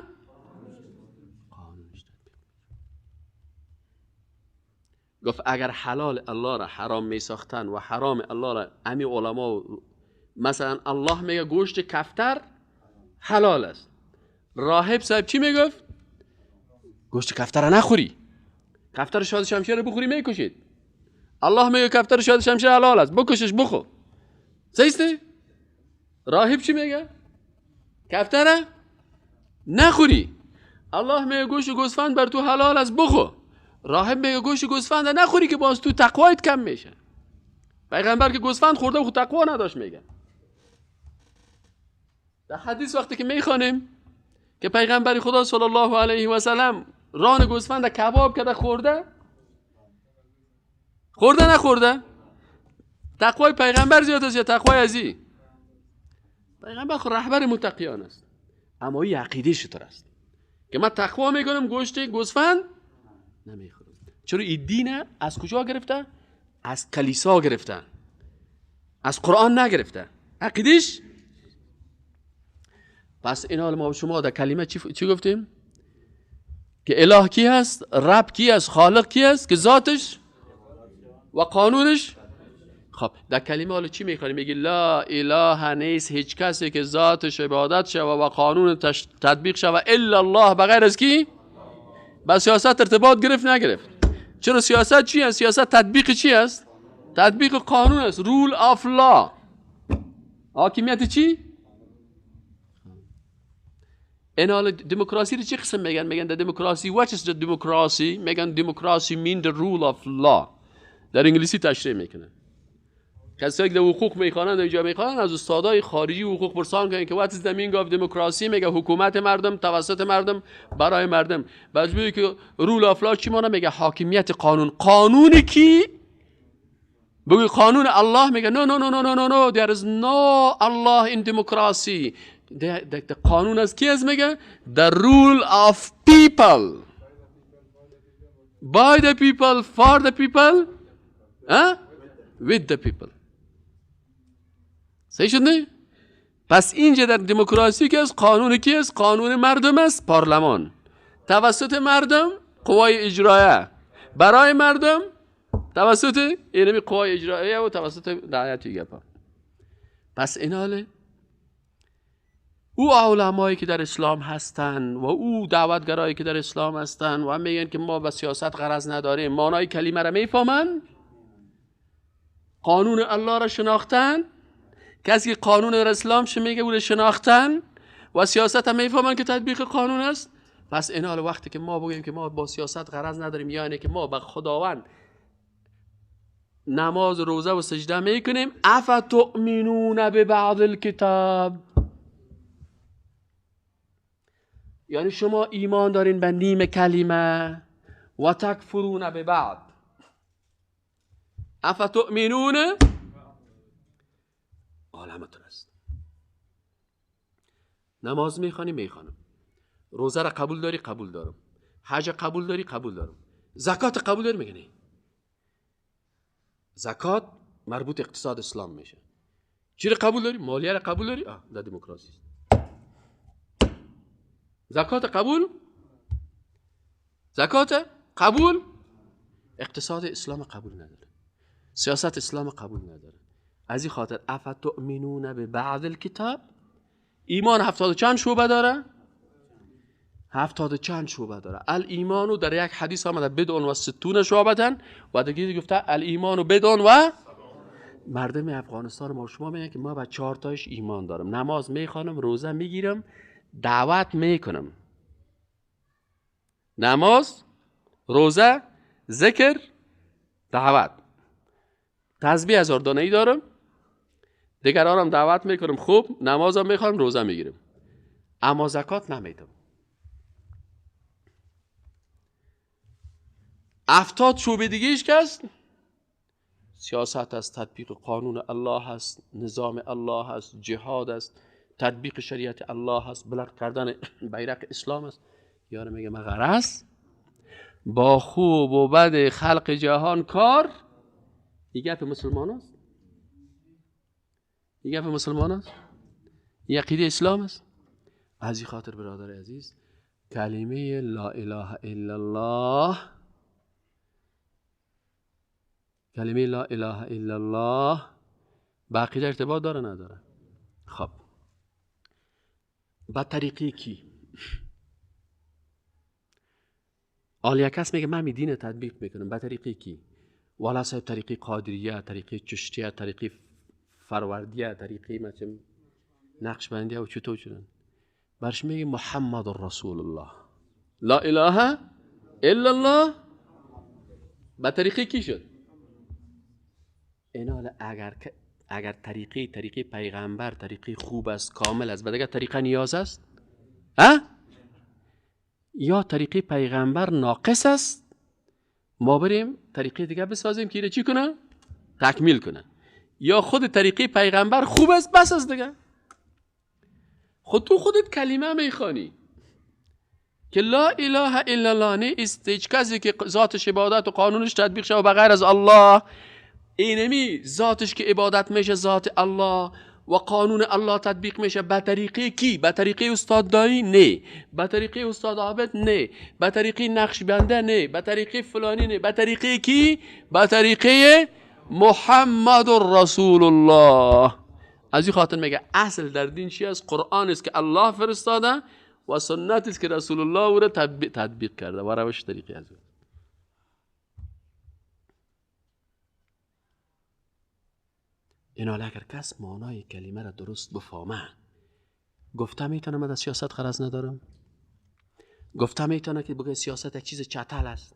گفت اگر حلال الله را حرام می ساختن و حرام الله را امی علما مثلا الله میگه گوشت کفتر حلال است، راهب صاحب چی میگفت؟ گوشت کفتر را نخوری، کفتر شاد شمشیر رو بخوری میکشید. الله میگه کفتر شاد شمشیر حلال است، بکشش بخو. صحیحه؟ راهب چی میگه؟ کفتر را نخوری. الله میگه گوشت گوسفند بر تو حلال است، بخو. راهب میگه گوشت گوسفند نخوری که باز تو تقوایت کم میشه. پیغمبر که گوسفند خورده و خود تقوا نداشت میگه. در حدیث وقتی که میخوانیم که پیغمبر خدا صلی الله علیه و سلم ران گوسفند کباب کرده خورده نخورده؟ تقوای پیغمبر زیاد است یا تقوای ازی؟ پیغمبر خود رهبر متقیان است، اما این عقیده چطور است که من تقوا میکنم گوشت گوسفند نمیخورم؟ چرا این دین از کجا گرفته؟ از کلیسا گرفته، از قرآن نگرفته. عقیدش. پس این حال ما شما در کلمه چی گفتیم؟ که اله کی هست؟ رب کی هست؟ خالق کی هست؟ که ذاتش و قانونش. خب در کلمه حالا چی میخوانی؟ میگی لا اله نیست هیچ کسی که ذاتش عبادت شوه و قانون تطبیق شوه الا الله، بغیر از کی؟ با سیاست ارتباط گرفت نگرفت. چرا سیاست چی هست؟ سیاست تطبیق چی هست؟ تطبیق قانون است. رول آف لا. حاکمیت چی؟ این حال دموکراسی رو چی قسم میگن؟ میگن در دموکراسی what is the democracy؟ میگن democracy mean the rule of law. در انگلیسی تشریح میکنن. کسایی که در حقوق میخوانند اینجا میخوانند از استادای خارجی حقوق پرسان کنن که what is the meaning of democracy؟ میگه حکومت مردم توسط مردم برای مردم. بعد میگه که rule of law چی معنی؟ میگه حاکمیت قانون. قانون کی؟ بگی قانون الله. میگه no no no no no no there is no Allah in democracy. the قانون از کی است؟ میگه the rule of people by the people for the people with the people. صحیح شد نه؟ پس اینجا در دموکراسی که از قانون کی است؟ قانون مردم است. پارلمان توسط مردم، قوای اجرایه برای مردم توسط اینمی قوای اجرایه و توسط رعیت گپا. پس این حاله او علمایی که در اسلام هستن و او دعوتگرایی که در اسلام هستن و میگن که ما به سیاست غرض نداریم، معنای کلمه را میفهمن، قانون الله را شناختن. کسی که قانون در اسلام میگه او را شناختن و سیاست هم میفهمن که تطبیق قانون است. پس این حال وقتی که ما بگیم که ما با سیاست غرض نداریم، یعنی که ما به خداوند نماز روزه و سجده میکنیم. افتؤمنون ببعض الکتاب، یعنی شما ایمان دارین به نیم کلمه. و تکفرون ببعض. افتؤمنون عالمتون است. نماز میخوانی؟ میخوانم. روزه را قبول داری؟ قبول دارم. حج قبول داری؟ قبول دارم. زکات قبول داری؟ میگه نه. زکات مربوط اقتصاد اسلام میشه. چی را قبول داری؟ مالیه را قبول داری؟ در دموکراسی است. زکات قبول؟ زکات قبول؟ اقتصاد اسلام قبول نداره. سیاست اسلام قبول نداره. از این خاطر افتؤمنون ببعض الکتاب. ایمان 70 چند شعبه داره؟ 70 چند شعبه داره. الایمان در یک حدیث آمده بدون و 60 شعبتن و دیگه گفته الایمان بدون و. مردم افغانستان ما شما میگن که ما با 4 تاش ایمان دارم. نماز میخوانم، روزه میگیرم، دعوت میکنم. نماز، روزه، ذکر، دعوت. تسبیح 1000 دانه‌ای دارم، دیگرانم دعوت میکنم، خوب نمازم میخوام، روزه میگیرم، اما زکات نمیدم. 70 شعبه دیگه‌اش که است، سیاست است، تطبیق قانون الله است، نظام الله است، جهاد است، تطبیق شریعت الله است، بلند کردن بیرق اسلام است. یارو میگه من غرض با خوب و بد خلق جهان کار. این گپ مسلمان است؟ این گپ مسلمان است؟ این عقیده اسلام است؟ از این خاطر برادر عزیز کلمه لا اله الا الله، کلمه لا اله الا الله با عقیده ارتباط داره نداره؟ خب با طریقی کی؟ آلیا کس میگه من می دین تطبیق میکنم، با طریقی کی؟ والا صاحب طریقی قادریه، طریقی چشتیه، طریقی فروردیه، طریقی مثلا نقشبندیه و چطور شدن؟ برش میگه محمد رسول الله، لا اله الا الله با طریقی کی شد؟ اینا اگر طریقی پیغمبر طریقی خوب است، کامل است، بعد اگر طریقه نیاز است، یا طریقی پیغمبر ناقص است، ما بریم طریقه دیگه بسازیم که اینو چی کنه؟ تکمیل کنه. یا خود طریقه پیغمبر خوب است بس است دیگه. تو خودت کلمه میخوانی که لا اله الا الله نیست هیچ کسی که ذاتش عبادت و قانونش تطبیق شه و بغیر از الله، اینمی ذاتش که عبادت میشه ذات الله و قانون الله تطبیق میشه به طریقه کی؟ به طریقه استاد دایی؟ نه. به طریقه استاد عابد؟ نه. به طریقه نقشبنده؟ نه. به طریقه فلانی؟ نه. به طریقه کی؟ به طریقه محمد رسول الله. از این خاطر میگه اصل در دین چی است؟ قرآن است که الله فرستاده و سنت است که رسول الله او را تطبیق کرده و روش طریقی از او. این حال اگر کس معنای کلمه را درست بفهمه، گفته میتونه من از سیاست غرض ندارم، گفته میتونه که بگه سیاست یک چیز چتل است،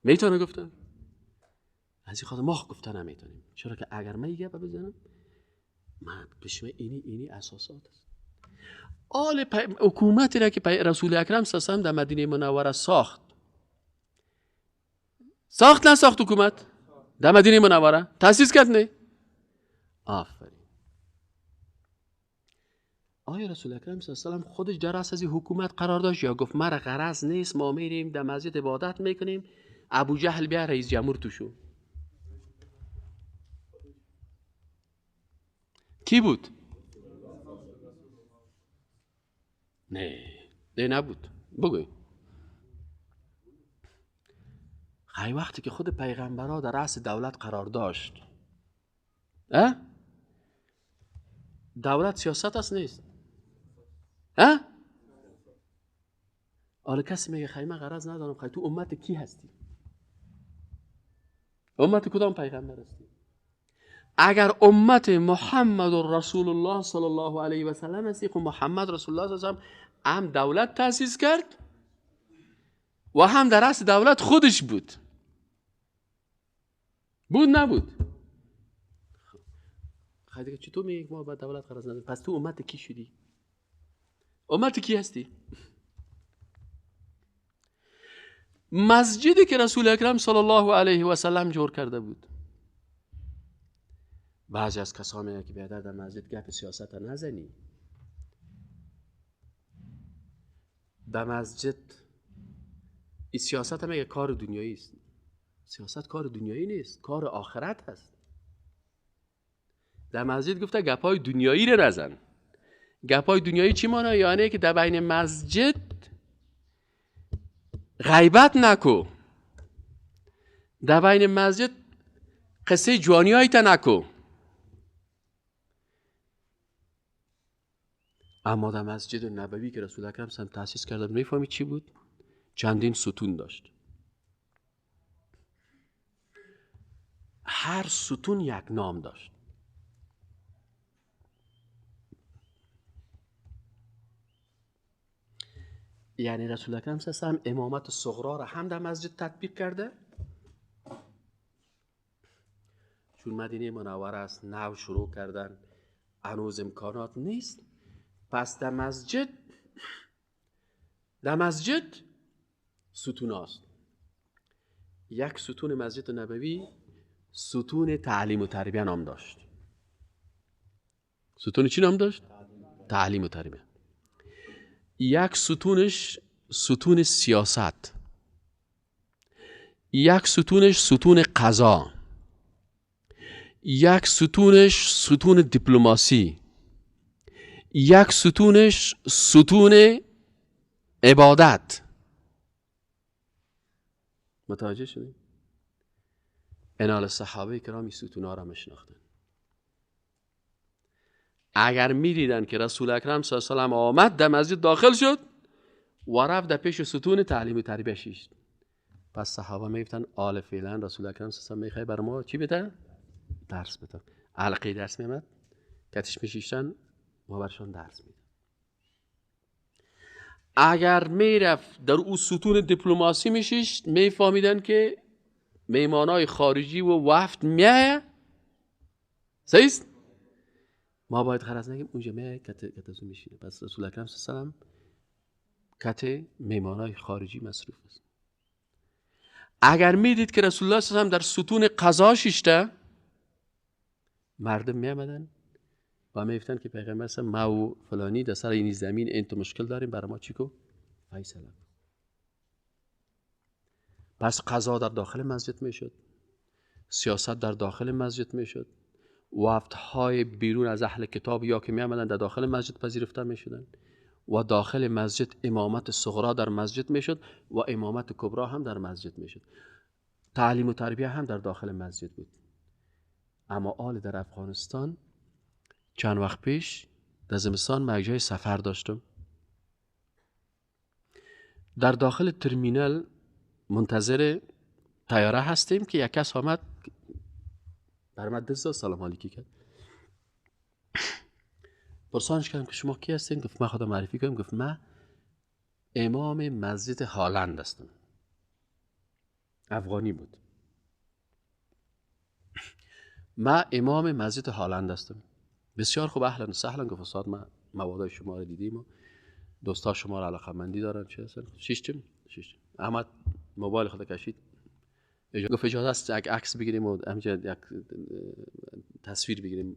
میتونه گفته. از این خاطر ما گفته نمیتونیم، چرا که اگر من یه گپ بزنم من بشم اینی اساسات است. حکومتی را که رسول اکرم صلی الله علیه و آله در مدینه منوره ساخت نساخت حکومت در مدینه منوره تأسیس کرد؟ نه. آفرین. آیا رسول اکرم صلی الله علیه و آله خودش در رأس از حکومت قرار داشت یا گفت مرا غرض نیست، ما میریم در مسجد عبادت میکنیم، ابو جهل بیا رئیس جمهور تو شو؟ کی بود؟ نه نبود. بگوی خیلی وقتی که خود پیغمبرها در رأس دولت قرار داشت، دولت سیاست است نیست؟ حالا کسی میگه خیلی من غرض ندارم، خیلی تو امت کی هستی؟ امت کدام پیغمبر هستی؟ اگر امت محمد رسول الله صلی الله علیه و سلم هستی، خب محمد رسول الله صلی الله علیه و سلم هم دولت تأسیس کرد و هم در رأس دولت خودش بود نبود؟ خیلی دیگه چطور میگه ما با دولت غرض نداریم؟ پس تو امت کی شدی؟ امت کی هستی؟ مسجدی که رسول اکرم صلی الله علیه و سلم جور کرده بود، بعضی از کسان میگن که بهتر در مسجد گپ سیاست نزنی. در مسجد این سیاست هم میگه کار دنیایی است. سیاست کار دنیایی نیست، کار آخرت هست. در مسجد گفته گپای دنیایی رو نزن. گپای دنیایی چی معنی؟ یعنی که در بین مسجد غیبت نکو، در بین مسجد قصه جوانی هایت نکو. اما در مسجد نبوی که رسول اکرم صلی الله علیه و آله تأسیس کرده میفهمید چی بود؟ چندین ستون داشت، هر ستون یک نام داشت. یعنی رسول اکرم صلی الله علیه و آله امامت صغرا را هم در مسجد تطبیق کرده، چون مدینه منوره است نو شروع کردن، هنوز امکانات نیست. پس در مسجد ستون است. یک ستون مسجد نبوی ستون تعلیم و تربیه نام داشت. ستون چی نام داشت؟ تعلیم و تربیه. یک ستونش ستون سیاست، یک ستونش ستون قضا، یک ستونش ستون دیپلماسی، یک ستونش ستون عبادت. متوجه شدید؟ انال صحابه کرامی ستونها را میشناختن. اگر میدیدن که رسول اکرم صلی الله علیه و آله آمد در مسجد داخل شد و رفت در پیش ستون تعلیم و تربیه شیشت، پس صحابه میگفتن آل فعلا رسول اکرم صلی الله علیه و آله میخوای بر ما چی بده؟ درس بده. حلقه درس میامد کتش میشیشتن ما برشان درس میدن. اگر میرفت در او ستون دیپلماسی میشیشت، میفهمیدن که میمانای خارجی و وفد میایه، صحیح است؟ ما باید غرض نگیم اونجا میایه کتازو میشینه. پس رسول اکرم صلی الله علیه و آله کت میمانای خارجی مصروف است. اگر میدید که رسول الله صلی الله علیه و آله در ستون قضا شیشته، مردم میامدن و میگفتن که پیغمبر صلی ما و فلانی در سر این زمین این تو مشکل داریم، برای ما چی کو فیصله. پس قضا در داخل مسجد میشد، سیاست در داخل مسجد میشد، وفتهای بیرون از اهل کتاب یا که می آمدند در داخل مسجد پذیرفته میشدند و داخل مسجد امامت صغرا در مسجد میشد و امامت کبرا هم در مسجد میشد. تعلیم و تربیه هم در داخل مسجد بود. اما آل در افغانستان چند وقت پیش در زمستان من یک جای سفر داشتم. در داخل ترمینال منتظر طیاره هستیم که یک کس آمد بر من دست داد، سلام علیکی کرد. پرسانش کردم که شما کی هستین؟ گفت من خودم معرفی کنم. گفت من امام مسجد هالند هستم. افغانی بود. من امام مسجد هالند هستم. بسیار خوب، اهلا و سهلا. گفت استاد ما مواد شما رو دیدیم و دوستا شما رو علاقه‌مندی دارن. چه هستن؟ شیشتم. احمد موبایل خود کشید. گفت اجازه است یک عکس بگیریم و همینجا یک تصویر بگیریم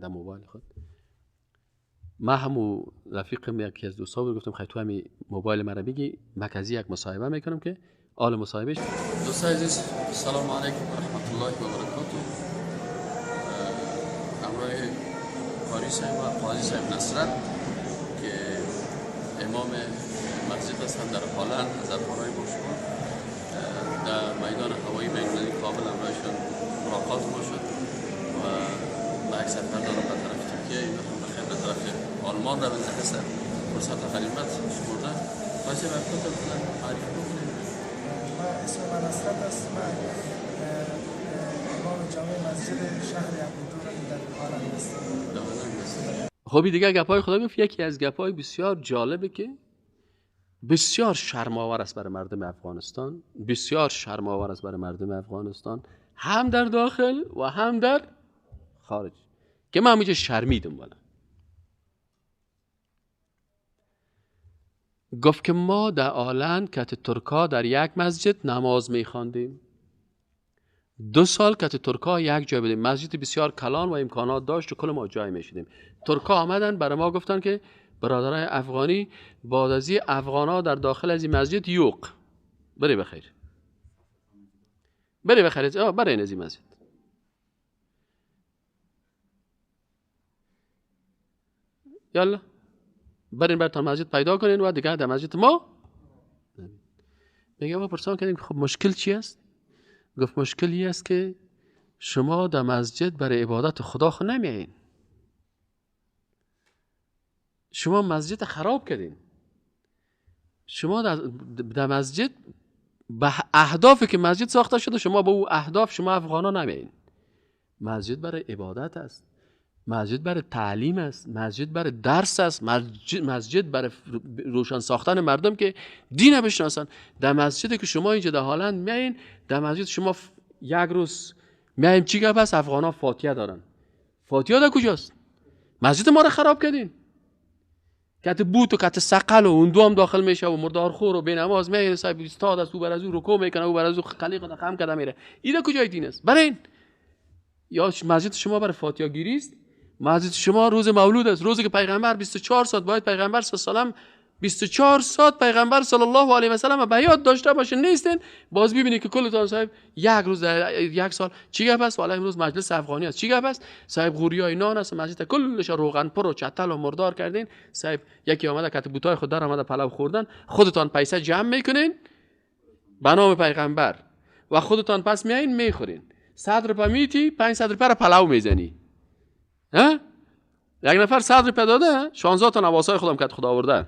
در موبایل خود. ما همو رفیقم یکی از دوستا بود، گفتم خیلی تو همین موبایل مرا بگی، مرکزی یک مصاحبه میکنم که آل مصاحبهش. دوستان عزیز سلام علیکم و رحمت الله و برکاته. همراه قاری صاحب و قاضی صاحب نصرت که امام مسجد هستند در هالند، از افغانای با شما در میدان هوایی بین‌المللی کابل همراهشان ملاقات ما شد و با یک سفر دارم به طرف ترکیه، این دفعه بخیر به طرف آلمان رو بنده فرصت غنیمت شمرده. باشه برکات بودن معرفی بکنید. اسم من نصرت است. من امام جامع مسجد شهر عبدالدور در هالند هستم. خب دیگه گپای خدا گفت. یکی از گپای بسیار جالبه که بسیار شرم‌آور است برای مردم افغانستان، بسیار شرم‌آور است برای مردم افغانستان، هم در داخل و هم در خارج، که من همینجا شرمیدم. بالا گفت که ما در آلند کت ترکا در یک مسجد نماز می‌خواندیم. 2 سال کت ترکا یک جای بودیم، مسجد بسیار کلان و امکانات داشت و کل ما جای میشیدیم. ترکا آمدن برای ما گفتن که برادرای افغانی بعد از این افغانا در داخل از این مسجد یوق بری بخیر، بری بخیر، بری این از این مسجد. یالا برین براتون مسجد پیدا کنین و دیگه در مسجد ما. میگه ما پرسان کردیم خب مشکل چی است؟ گفت مشکلی است که شما در مسجد برای عبادت خدا خود نمیایین، شما مسجد خراب کردین. شما در مسجد به اهدافی که مسجد ساخته شده، شما به او اهداف شما افغانا نمیایین. مسجد برای عبادت است، مسجد برای تعلیم است، مسجد برای درس است، مسجد برای روشن ساختن مردم که دین بشناسن. در مسجدی که شما اینجا در هالند میایین، در مسجد شما یک روز میایم چی گپ است؟ افغانا فاتحه دارن. فاتحه در کجاست؟ مسجد ما رو خراب کردین. کت بوت و کت سقل و اون دو هم داخل میشه و مردار خور و بینماز میایین، صاحب استاد است، او بر از او رکوع میکنه، او بر از او خلیق خم کرده میره. اینا کجای دین است؟ برین. یا مسجد شما برای فاتحه گیری است؟ مسجد شما روز مولود است، روزی که پیغمبر 24 ساعت باید پیغمبر صلی الله علیه و سلم 24 ساعت پیغمبر صلی الله علیه و سلم به یاد داشته باشه، نیستین. باز ببینید که کلتون صاحب یک روز در یک سال چی گپ است؟ والا امروز مجلس افغانی است، چی گپ است؟ صاحب غوریای نان است، مسجد کلش روغن پر و چتل و مردار کردین. صاحب یکی اومده کت بوتای خود در اومده پلو خوردن، خودتان پیسه جمع میکنین به نام پیغمبر و خودتان پس میایین میخورین. 100 روپیه میتی، 500 روپیه پلو میزنی. ها؟ یک نفر 100 روپیه داده، 16 تا نواسای خودم کت خدا آورده.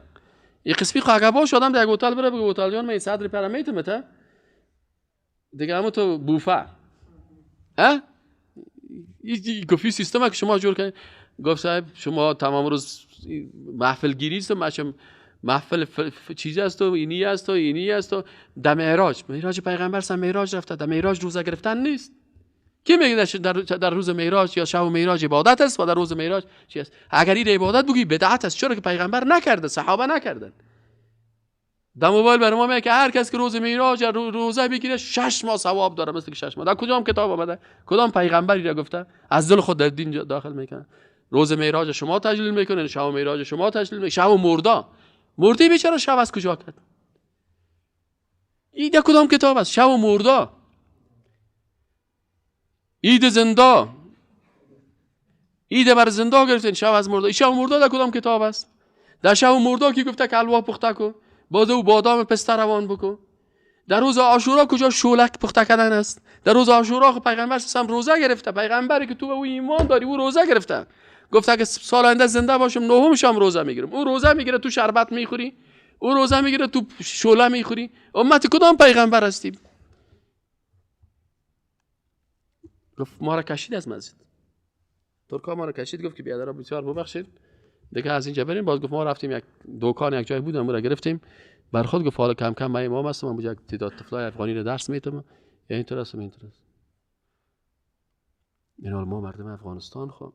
این قسمی خواهگه باش آدم در یک هتل بره بگه هتل جان من 100 روپیه میتم تا دیگه همون تو بوفه. ها؟ این گفتی سیستم که شما جور کنید. گفت صاحب شما تمام روز محفل گیری است، محفل چیزی است و اینی است و اینی است و در معراج پیغمبر سم معراج رفته، در معراج روزه گرفتن نیست. کی میگه در روز معراج یا شب معراج عبادت است و در روز معراج چی است؟ اگر این عبادت بگی بدعت است، چرا که پیغمبر نکرده، صحابه نکردن. در موبایل برام میگه که هر کس که روز معراج روزه بگیره 6 ماه ثواب داره، مثل که 6 ماه. در کدام کتاب آمده؟ کدام پیغمبری را گفته؟ از دل خود در دین داخل میکنه. روز معراج شما تجلیل میکنه، شب معراج شما تجلیل میکنه. شب مرده بیچاره شب از کجا کرد؟ این در کدام کتاب است؟ شب مرده، عید زنده، عید بر زنده گرفتین، شب از مرده. شب مرده در کدام کتاب است؟ در شب مرده کی گفته که حلوا پخته کن، باز او بادام پسته روان بکن. در روز عاشورا کجا شولک پخته کردن است؟ در روز عاشورا پیغمبر هم روزه گرفته. پیغمبری که تو به او ایمان داری او روزه گرفته، گفته که سال آینده زنده باشم نهمش هم روزه میگیرم. او روزه میگیره تو شربت میخوری، او روزه میگیره تو شوله میخوری. امت کدام پیغمبر هستیم؟ گفت ما را کشید از مسجد، ترکا ما را کشید، گفت که بیادر بسیار ببخشید دیگه از اینجا بریم. باز گفت ما رفتیم یک دکان یک جای بود، ما را گرفتیم برخود. گفت حالا کم کم من امام هستم، من بوجا تعداد طفلای افغانی رو درس میدم، اینطور است اینطور است. این حال ما مردم افغانستان خب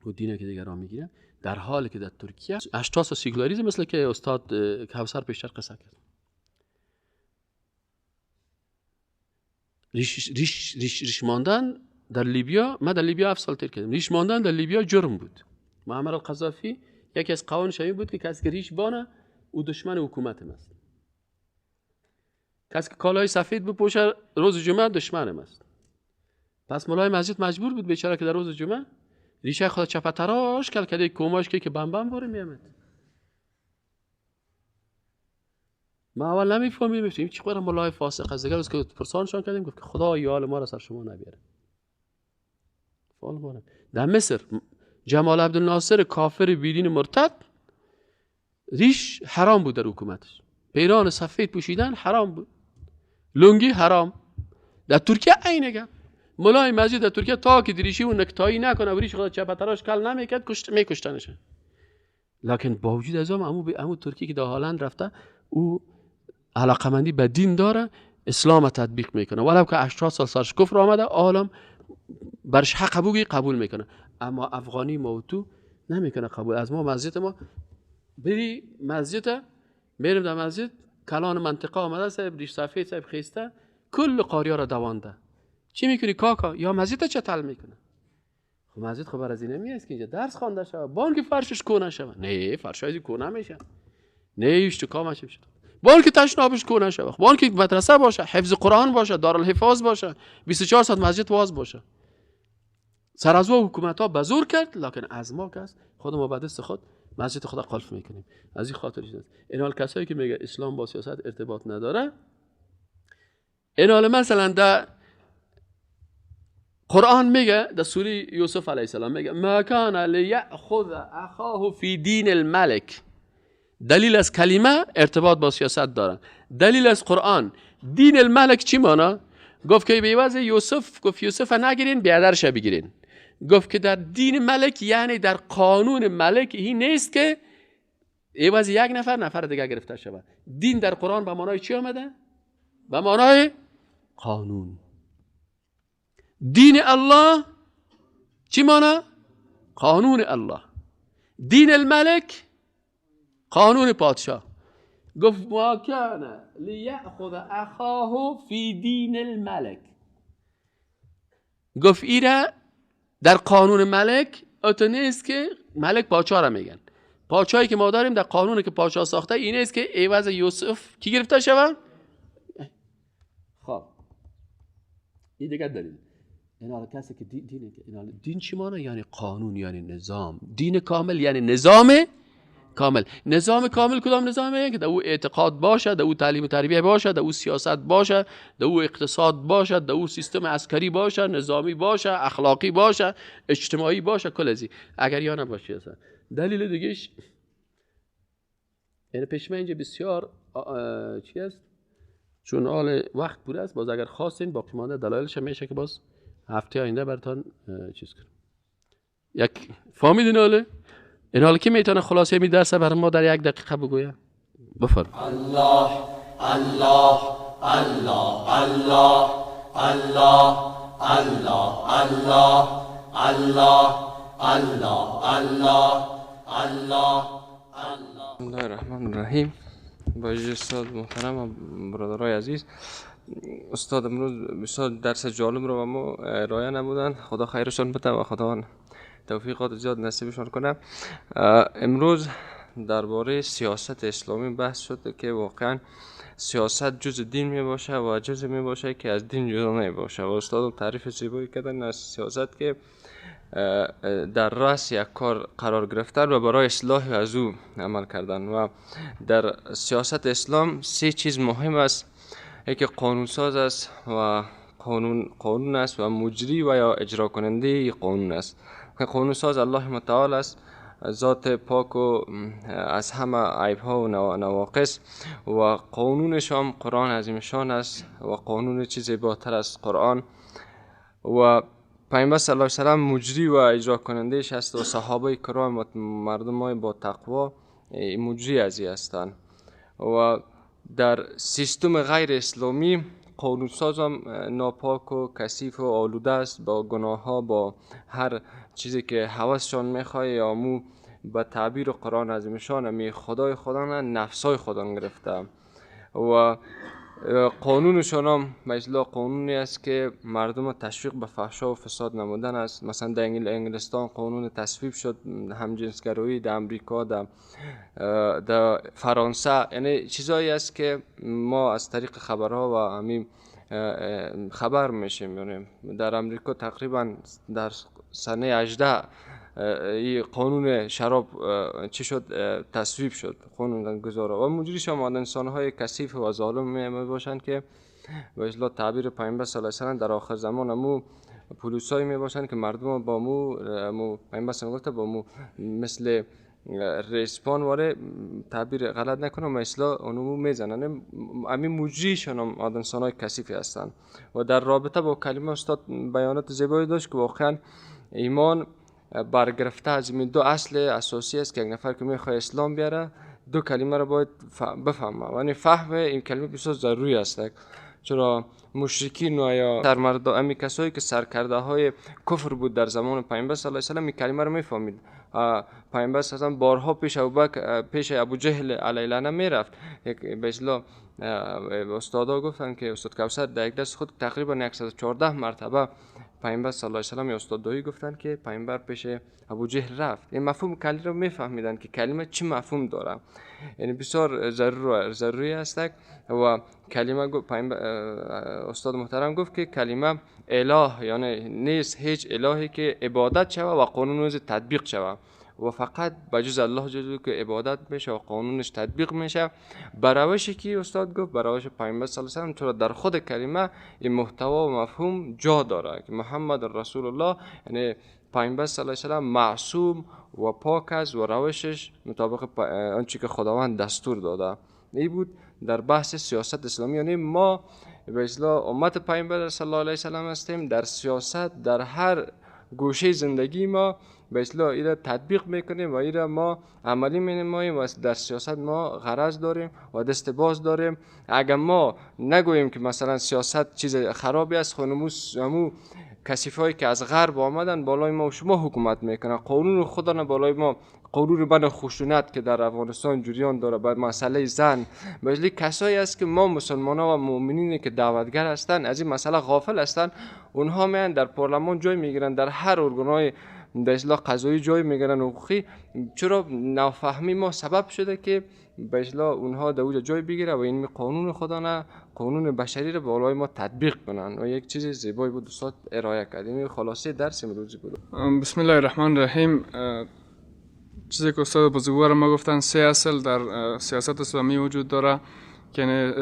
و دینه که دیگران میگیرن، در حالی که در ترکیه اشخاص سیکولاریسم مثل که استاد کوثر پیشتر قصه کرد، ریش ماندن در لیبیا، من در لیبیا 7 سال تیر کردم، ریش ماندن در لیبیا جرم بود. معمر القذافی یکی از قوانینش این بود که کسی که ریش بانه او دشمن حکومت است. کسی که کالای سفید بپوشه روز جمعه دشمن است. پس مولای مسجد مجبور بود بیچاره که در روز جمعه ریشه خود چپه تراش کل کوماش که بم بم باره میامد. ما اول نمیفهمیدیم چی قرار مولای فاسق از دیگه روز که پرسانشان کردیم گفت که خدا یال ما را سر شما نبیاره. در مصر جمال عبدالناصر کافر بیدین مرتد ریش حرام بود در حکومتش، پیران سفید پوشیدن حرام بود، لنگی حرام. در ترکیه عینه مولای مسجد در ترکیه تا که ریشی و نکتایی نکنه و ریش خود چپه تراش کل نمیکرد میکشتنش. لکن با وجود از امو ترکی که در هالند رفته او علاقمندی به دین داره، اسلام تطبیق میکنه، ولو که 80 سال سرش کفر آمده عالم برش حق قبول میکنه. اما افغانی موتو نمیکنه قبول. از ما مسجد ما بری مسجد میریم در مسجد کلان منطقه آمده صاحب ریش سفید صاحب خیسته کل قاریا را دوانده. چی میکنی کاکا؟ یا مسجد چتل میکنه. خب مسجد خبر از این نمیست که اینجا درس خوانده شود، بان که فرشش کونه شود. نه فرشایزی کونه میشه، نه اشتکامش میشه، بان که تشنابش کونه شود، بان که مدرسه باشه، حفظ قرآن باشه، دارالحفاظ باشه، 24 ساعت مسجد واز باشه. سر از حکومت ها بزور کرد، لکن از ما کس خود ما به دست خود مسجد خدا قلف میکنیم. از این خاطر این حال کسایی که میگه اسلام با سیاست ارتباط نداره، این حال مثلا در قرآن میگه در سوره یوسف علیه السلام میگه ما کان لیأخذ اخاه فی دین الملک. دلیل از کلمه ارتباط با سیاست داره. دلیل از قرآن دین الملک چی مانا؟ گفت که به عوض یوسف گفت یوسف نگیرین بیادرش بگیرین. گفت که در دین ملک یعنی در قانون ملک این نیست که عوض یک نفر دیگه گرفته شود. دین در قرآن به معنای چی آمده؟ به معنای قانون. دین الله چی مانا؟ قانون الله. دین الملک قانون پادشاه. گفت ما کان لیأخذ اخاه فی دین الملک. گفت ایره در قانون ملک اتو نیست که ملک پادشاه را میگن. پادشاهی که ما داریم در قانون که پادشاه ساخته این نیست که عوض یوسف کی گرفته شود. خب این دیگه دلیل. این حالا کسی که دین چی مانه؟ یعنی قانون، یعنی نظام. دین کامل یعنی نظام کامل. نظام کامل کدام نظامه؟ که در او اعتقاد باشه، در او تعلیم و تربیه باشه، در او سیاست باشه، در او اقتصاد باشه، در او سیستم عسکری باشه، نظامی باشه، اخلاقی باشه، اجتماعی باشه، کل ازی. اگر یا نباشه اصلا. دلیل دیگهش این پیشمه اینجا بسیار چی است؟ چون حال وقت پور است، باز اگر خواستین باقی مانده دلایلش میشه که باز هفته آینده براتون چیز کنم. یک فهمیدین حاله؟ این حال که میتونه خلاصه می درس بر ما در 1 دقیقه بگویه؟ بفرم. الله الله الله الله الله الله الله الله الله الله الله الله. بسم الله الرحمن الرحیم. با اجازه استاد محترم و برادرای عزیز، استاد امروز بسیار درس جالب رو به ما ارائه نمودن. خدا خیرشان بده و خداوند توفیقات زیاد نصیبشان کنه. امروز درباره سیاست اسلامی بحث شده که واقعا سیاست جز دین می باشه و جز می باشه که از دین جدا نمی باشه و استاد تعریف زیبایی کردن از سیاست که در رأس یک کار قرار گرفتن و برای اصلاح از او عمل کردن. و در سیاست اسلام 3 چیز مهم است. یکی قانون ساز است و قانون است و مجری و یا اجرا کننده قانون است. قانون ساز الله متعال است، ذات پاک و از همه عیب ها و نواقص، و قانونش هم قرآن عظیم شان است و قانون چیز زیباتر از قرآن. و پیامبر صلی الله علیه و سلم مجری و اجرا کنندهش است و صحابه کرام و مردم های با تقوا مجری ازی هستند. و در سیستم غیر اسلامی قانون ساز هم ناپاک و کثیف و آلوده است با گناه ها، با هر چیزی که هوسشان میخواه یا مو به تعبیر قرآن عظیم شان می خدای خدا نه نفسای خدا گرفته. و قانونشان هم مثلا قانونی است که مردم تشویق به فحشا و فساد نمودن است. مثلا در انگلستان قانون تصویب شد همجنسگرایی، در امریکا، در فرانسه. یعنی چیزایی است که ما از طریق خبرها و همین خبر میشیم. یعنی در امریکا تقریبا در سنه 18 قانون شراب چی شد تصویب شد، قانون گذاره. و مجریش هم انسان‌های کثیف و ظالم می باشند که به اصطلاح تعبیر پیامبر صلی الله علیه و سلم در آخر زمان مو پلیسایی می باشند که مردم با مو پیامبر صلی الله علیه و با مو مثل ریسپان واره تعبیر غلط نکنم مثلا اونمو میزنن. همین مجریشون هم انسان‌های کثیفی هستند. و در رابطه با کلمه استاد بیانات زیبایی داشت که واقعا ایمان برگرفته از این 2 اصل اساسی است که یک نفر که میخواد اسلام بیاره 2 کلمه رو باید بفهمه. یعنی فهم این کلمه بسیار ضروری است، چرا مشرکین و یا سرمردان کسایی که سرکرده های کفر بود در زمان پیامبر صلی الله علیه و سلم این کلمه رو میفهمید. پیامبر صلی الله علیه و سلم بارها پیش ابو جهل علیه لعنه میرفت. به اصطلاح استادا گفتن که استاد کوثر در یک درس خود تقریبا 114 مرتبه پیامبر صلی الله علیه و سلم یا استاد دایی گفتن که پیامبر پیش ابو جهل رفت. این مفهوم کلمه رو میفهمیدن که کلمه چی مفهوم داره. یعنی بسیار ضروری است. و کلمه استاد محترم گفت که کلمه اله یعنی نیست هیچ الهی که عبادت شوه و قانونش تطبیق شوه و فقط بجز الله جل که عبادت میشه و قانونش تطبیق میشه به روشی که استاد گفت به روش پیامبر صلی الله علیه و سلم. در خود کلمه این محتوا و مفهوم جا داره که محمد رسول الله یعنی پیامبر صلی الله علیه و سلم معصوم و پاک است و روشش مطابق آنچه که خداوند دستور داده. این بود در بحث سیاست اسلامی. یعنی ما به اصطلاح امت پیامبر صلی الله علیه و سلم هستیم. در سیاست در هر گوشه زندگی ما به اصطلاح اینا تطبیق میکنیم و اینا ما عملی می‌نماییم و در سیاست ما غرض داریم و دست باز داریم. اگر ما نگوییم که مثلا سیاست چیز خرابی است، خونمو کسیفایی که از غرب آمدن بالای ما و شما حکومت میکنن، قانون خدا نه بالای ما، قانون بن خشونت که در افغانستان جریان داره، بعد مسئله زن، مثل کسایی است که ما مسلمان‌ها و مؤمنینی که دعوتگر هستند از این مسئله غافل هستند. اونها میان در پارلمان جای میگیرن، در هر ارگان‌های در اصلاح قضایی جای میگیرن حقوقی. چرا نافهمی ما سبب شده که به اصلاح اونها در اونجا جای بگیره و این قانون خدا نه قانون بشری رو بالای ما تطبیق کنن. و یک چیز زیبایی بود استاد ارائه کردیم. خلاصه درس امروزی بود. بسم الله الرحمن الرحیم. چیزی که استاد بزرگوار ما گفتن 3 اصل در سیاست اسلامی وجود داره که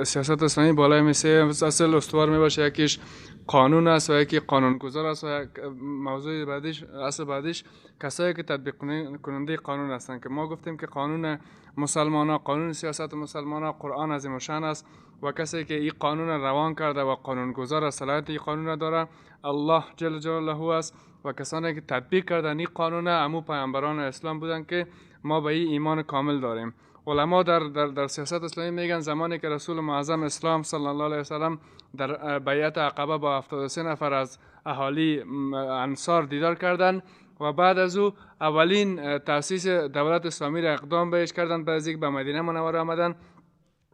سیاست اسلامی بالای می 3 اصل استوار می باشه. یکیش قانون است و یکی قانونگذار است و موضوع بعدیش اصل بعدیش کسایی که تطبیق کننده قانون هستند که ما گفتیم که قانون مسلمانان، قانون سیاست مسلمانان قرآن عظیم الشان است و کسی که این قانون روان کرده و قانونگذار صلاحیت این قانون داره الله جل جلاله است و کسانی که تطبیق کردن این قانون همو پیامبران اسلام بودن که ما به این ایمان کامل داریم. علما در سیاست اسلامی میگن زمانی که رسول معظم اسلام صلی الله علیه و سلم در بیعت عقبه با 73 نفر از اهالی انصار دیدار کردند و بعد از او اولین تأسیس دولت اسلامی را اقدام بهش کردند. بعد از اینکه به مدینه منوره آمدن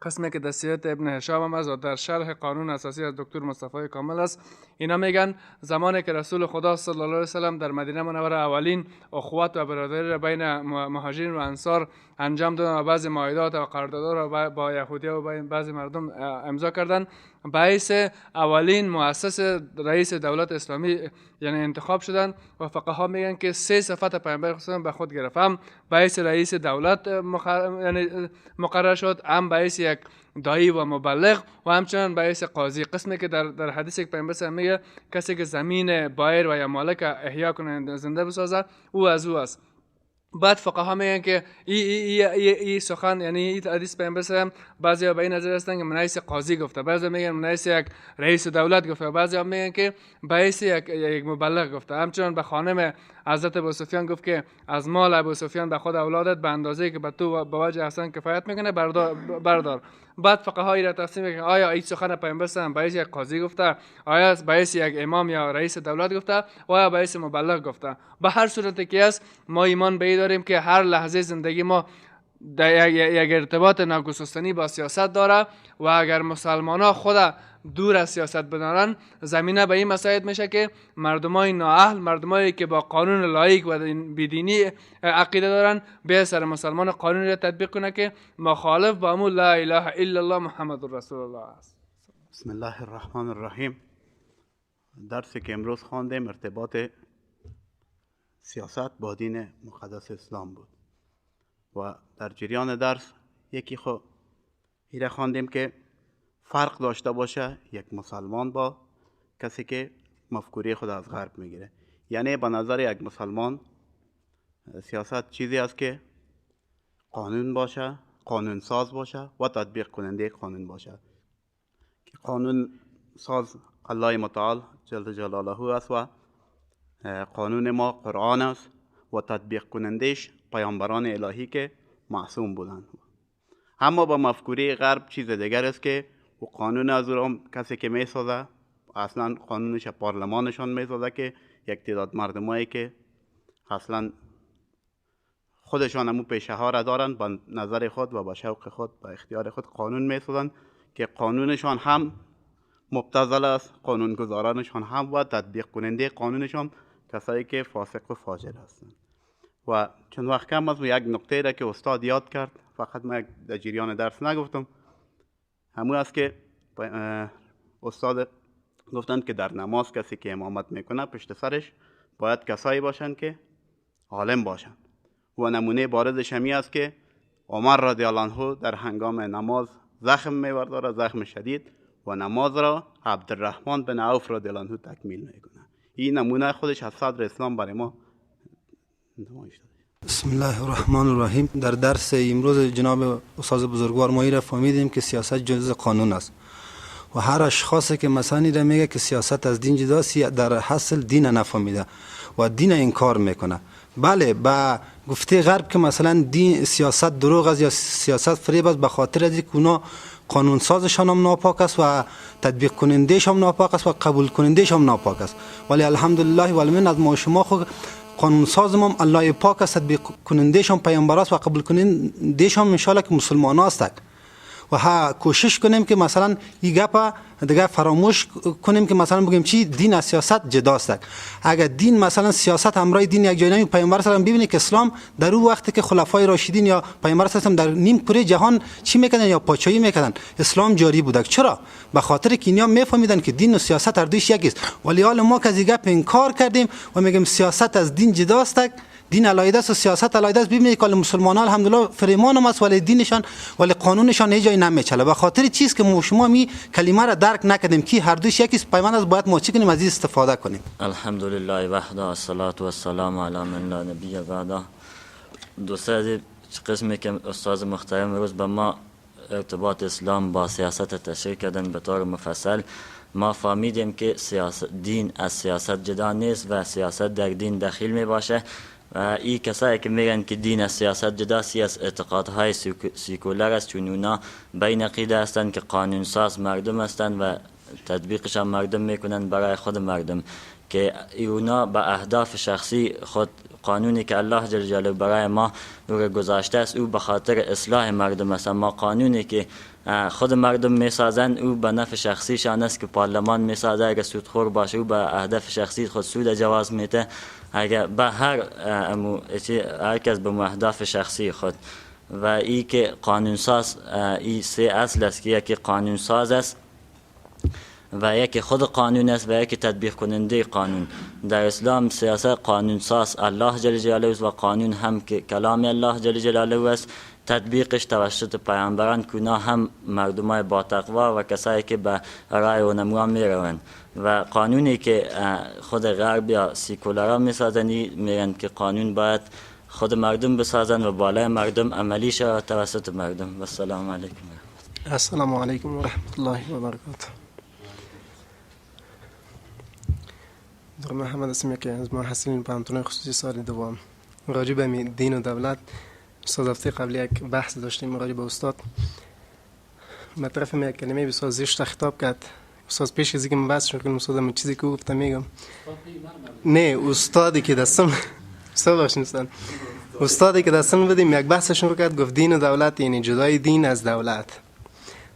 قسمی که در سیرت ابن هشام هم است و در شرح قانون اساسی از دکتر مصطفی کامل است. اینا میگن زمانی که رسول خدا صلی الله علیه و سلم در مدینه منوره اولین اخوت و برادری را بین مهاجرین و انصار انجام دادن و بعضی معاهدات و قراردادها را با یهودی‌ها و بعضی مردم امضا کردند، باعث اولین مؤسس رئیس دولت اسلامی یعنی انتخاب شدن و فقها میگن که 3 صفت پیامبر خدا به خود گرفت. هم باعث رئیس دولت مقرر شد، هم باعث یک دایی و مبلغ و همچنان باعث قاضی. قسمی که در حدیث یک پیامبر میگه کسی که زمین بایر و یا مالک احیا کنه زنده بسازه او از او است. بعد فقها میگن که این سخن یعنی این حدیث پیامبر بعضیا به این نظر هستن که منایس قاضی گفته، بعضیا میگن منایس یک رئیس دولت گفته، بعضیا میگن که باعث یک مبلغ گفته. همچنان به خانم حضرت ابو سفیان گفت که از مال ابو سفیان به خود اولادت به اندازه‌ای که به تو به وجه احسان کفایت میکنه بردار. بعد فقهای را تقسیم میکنن آیا این سخن پیامبر باعث یک قاضی گفته، آیا باعث یک امام یا رئیس دولت گفته، و آیا باعث مبلغ گفته. به هر صورت که است ما ایمان به این داریم که هر لحظه زندگی ما یک ارتباط ناگسستنی با سیاست داره و اگر مسلمان‌ها خود دور از سیاست بدارن زمینه به این مساعد میشه که مردمای نااهل، مردمایی که با قانون لایق و بیدینی عقیده دارن به سر مسلمان قانون را تطبیق کنه که مخالف با امر لا اله الا الله محمد رسول الله است. بسم الله الرحمن الرحیم. درسی که امروز خواندیم ارتباط سیاست با دین مقدس اسلام بود و در جریان درس یکی ایره خواندیم که فرق داشته باشه یک مسلمان با کسی که مفکوری خود از غرب میگیره. یعنی به نظر یک مسلمان سیاست چیزی است که قانون باشه، قانون ساز باشه و تطبیق کننده قانون باشه. که قانون ساز الله متعال جل جلاله است و قانون ما قرآن است و تطبیق کنندهش پیامبران الهی که معصوم بودند. اما با مفکوری غرب چیز دیگر است که و قانون از اون کسی که میسازه اصلا قانونش پارلمانشان میسازه که یک تعداد مردمایی که اصلا خودشان همون پیشه ها را دارن با نظر خود و با شوق خود با اختیار خود قانون میسازن که قانونشان هم مبتذل است، قانونگذارانشان هم و تطبیق کننده قانونشان کسایی که فاسق و فاجر هستند. و چند وقت کم از یک نکته را که استاد یاد کرد، فقط من در جریان درس نگفتم، همون است که استاد گفتند که در نماز کسی که امامت میکنه پشت سرش باید کسایی باشند که عالم باشند و نمونه بارزش همی است که عمر رضی الله عنه در هنگام نماز زخم می‌برداره، زخم شدید، و نماز را عبدالرحمن بن عوف رضی الله عنه تکمیل میکنه. این نمونه خودش از صدر اسلام برای ما نمایش داده. بسم الله الرحمن الرحیم. در درس امروز جناب استاد بزرگوار ما را فهمیدیم که سیاست جزء قانون است و هر اشخاصی که مثلا را میگه که سیاست از دین جداست در حاصل دین نفهمیده و دین انکار میکنه. بله، با گفته غرب که مثلا دین سیاست دروغ است یا سیاست فریب است، به خاطر از اینکه اونا قانون سازشان هم ناپاک است و تطبیق کنندهش هم ناپاک است و قبول کنندهش هم ناپاک است. ولی الحمدلله و المن از ما شما خود قانون سازم هم الله پاک است، تطبیق کنندهش هم پیامبر است و قبول کنندهش هم ان شاء الله که مسلمان است. و ها کوشش کنیم که مثلا این گپ دیگه فراموش کنیم که مثلا بگیم چی دین از سیاست جداست. اگر دین مثلا سیاست همراه دین یک جای نمی، پیامبر صلی الله علیه و ببینید که اسلام در اون وقتی که خلفای راشدین یا پیامبر صلی الله علیه و در نیم کره جهان چی میکردن یا پاچایی میکردن، اسلام جاری بود. چرا؟ به خاطر که اینا میفهمیدن که دین و سیاست هر دویش یکی است. ولی حال ما که از این گپ انکار کردیم و میگیم سیاست از دین جداست، دین علایده است و سیاست علایده است. ببینید که مسلمانان الحمدلله فرمان هم است ولی دینشان ولی قانونشان هیچ جای نمیچله. به خاطر چیز که ما شما می کلمه را درک نکردیم که هر دوش یکی است، پیمان است، باید ما چی کنیم از این استفاده کنیم. الحمدلله وحده الصلاة والسلام علی من لا نبی بعده. دوسری قسمی که استاد محترم روز به ما ارتباط اسلام با سیاست تشریح کردن به طور مفصل، ما فهمیدیم که دین از سیاست جدا نیست و سیاست در دین داخل می باشه. و این کسایی که میگن که دین از سیاست جداست از اعتقادهای سیکولر است، چون اونا بین عقیده هستند که قانون ساز مردم هستند و تطبیقش هم مردم میکنن برای خود مردم. که اونا به اهداف شخصی خود قانونی که الله جل جلاله برای ما رو گذاشته است او به خاطر اصلاح مردم است، اما قانونی که خود مردم میسازن او به نفع شخصیشان است که پارلمان میسازه اگر سودخور باشه او به اهداف شخصی خود سود جواز میده، اگر به هر کس به اهداف شخصی خود. و ای که قانون ساز ای سه اصل است که یکی قانون ساز است و یکی خود قانون است و یکی تطبیق کننده قانون. در اسلام سیاست قانون ساز الله جل جلاله است و قانون هم که کلام الله جل جلاله است، تطبیقش توسط پیامبران که اونا هم مردمای با تقوا و کسایی که به رای و نموا میروند و قانونی که خود غرب یا سیکولارا میسازن میگن که قانون باید خود مردم بسازن و بالای مردم عملی شود توسط مردم. و السلام علیکم. السلام علیکم و رحمت الله و برکاته. دکتر محمد اسمی که از محصلین پانتون خصوصی سال دوم راجع به دین و دولت استاد هفته قبلی یک بحث داشتیم راجع به استاد مطرف یک کلمه بسیار زشت خطاب کرد. استاد پیش از اینکه من بحث شروع کنم استاد چیزی که گفتم میگم. نه استادی که دستم استادی که دستم بدیم یک بحث شروع کرد گفت دین و دولت یعنی جدای دین از دولت.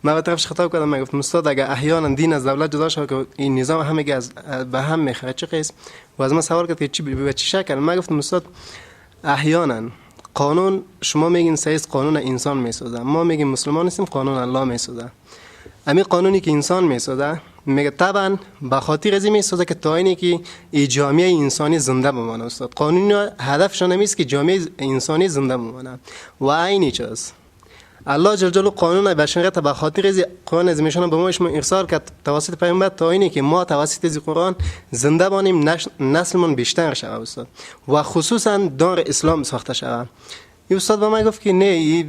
من به طرفش خطاب کردم من گفتم استاد اگر احیانا دین از دولت جدا شد که این نظام همه از به هم میخوره چه قسم و از من سوال کرد که چی به چه شکل. من گفتم استاد احیانا قانون شما میگین سیاست قانون انسان میسازه، ما میگیم مسلمان هستیم قانون الله میسازه. همین قانونی که انسان میسازه میگه طبعا به خاطر از این میسازه که تا اینی که این جامعه انسانی زنده بمانه. استاد قانون هدفش نمیست که جامعه انسانی زنده بمانه و عینی چیز الله جل جلاله قانون بشریت به خاطر از قرآن عظیمشان به ما ارسال کرد توسط پیامبر تا اینی که ما توسط از قرآن زنده بانیم نسلمون بیشتر شود استاد و خصوصا دار اسلام ساخته شود. این استاد به من گفت که نه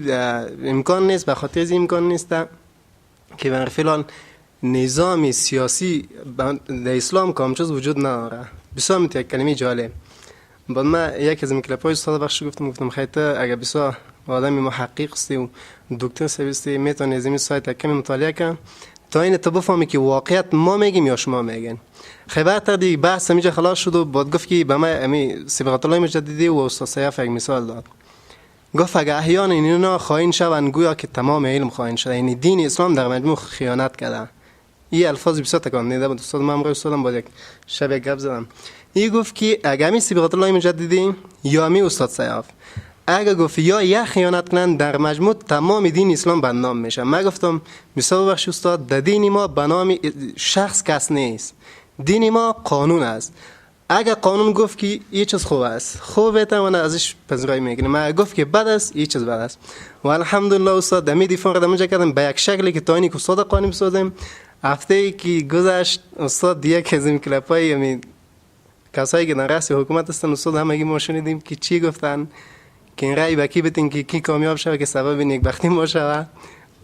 امکان نیست، به خاطر از امکان نیست که بر فعلا نظام سیاسی در اسلام کامچوز وجود نداره. بسیار یک کلمه جالب بعد من یک از کلپای استاد بخش گفتم خیلی اگر بسیار آدمی محقق هستی و دکتر سویستی میتونی از این سایت کمی مطالعه کن تا این تو بفهمی که واقعیت ما میگیم یا شما میگین. خیلی تر دیگه بحث همینجا خلاص شد و بعد گفت که به من امی صبغت الله مجددی و استاد سیاف یک مثال داد. گفت اگر احیانا اینا خائن شوند گویا که تمام علم خائن شده، یعنی دین اسلام در مجموع خیانت کرده. این الفاظ بسیار تکان داده بود. استاد من امروز استادم با یک شب گپ زدم. این گفت که اگر می صبغت الله مجددی یا می استاد سیاف اگر گفت یا یک خیانت کنن در مجموع تمام دین اسلام بدنام میشه. من گفتم مثال بخش استاد در دین ما به نام شخص کس نیست، دین ما قانون است. اگر قانون گفت که یه چیز خوب است خوبه تا من ازش پذیرایی میکنم، من گفت که بد است یه چیز بد است و الحمدلله استاد دمی دفاع قدم کردم به یک شکلی که تا اینی که استاد قانون بسازیم. هفته ای که گذشت استاد دیگه که از این کلپای همین کسایی که در رأس حکومت هستن استاد همگی ما شنیدیم که چی گفتن که این رأی بکی بتین که کی کامیاب شود که سبب نیکبختی ما شود.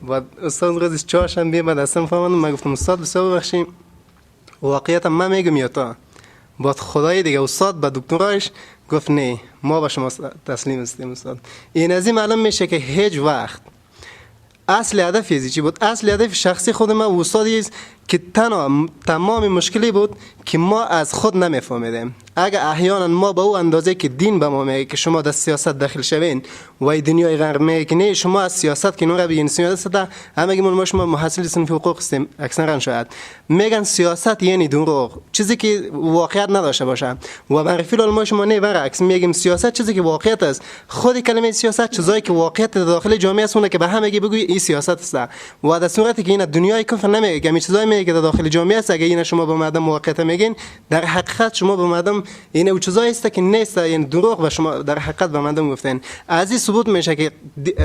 و استاد روز چهارشنبه بعد اصلا فهمیدم. من گفتم استاد بسیار ببخشید واقعیت من میگم یا تا بعد خدای دیگه استاد به دکتراش گفت نه ما با شما تسلیم هستیم. استاد این از این معلوم میشه که هیچ وقت اصل هدف چی بود؟ اصل هدف شخصی خود من و استادی است که تمام مشکلی بود که ما از خود نمیفهمیدیم. اگر احیانا ما به او اندازه که دین به ما میگه که شما در سیاست داخل شوین و دنیای غرب میگه که نه شما از سیاست که نور بین سیاست همه ما شما محصل صنف حقوق هستیم اکثرا شاید میگن سیاست یعنی دروغ، چیزی که واقعیت نداشته باشه و برای ما شما نه برعکس میگیم سیاست چیزی که واقعیت است. خود کلمه سیاست چیزایی که واقعیت داخل جامعه است اونه که به همه بگوی این سیاست است و در صورتی که این دنیای کفر نمیگه همین چیزایی میگه که داخل جامعه است. اگه این شما به مردم واقعیت میگین در حقیقت شما به مردم این او چیزایی است که نیست، یعنی دروغ و شما در حقیقت به مردم گفتین. از این ثبوت میشه که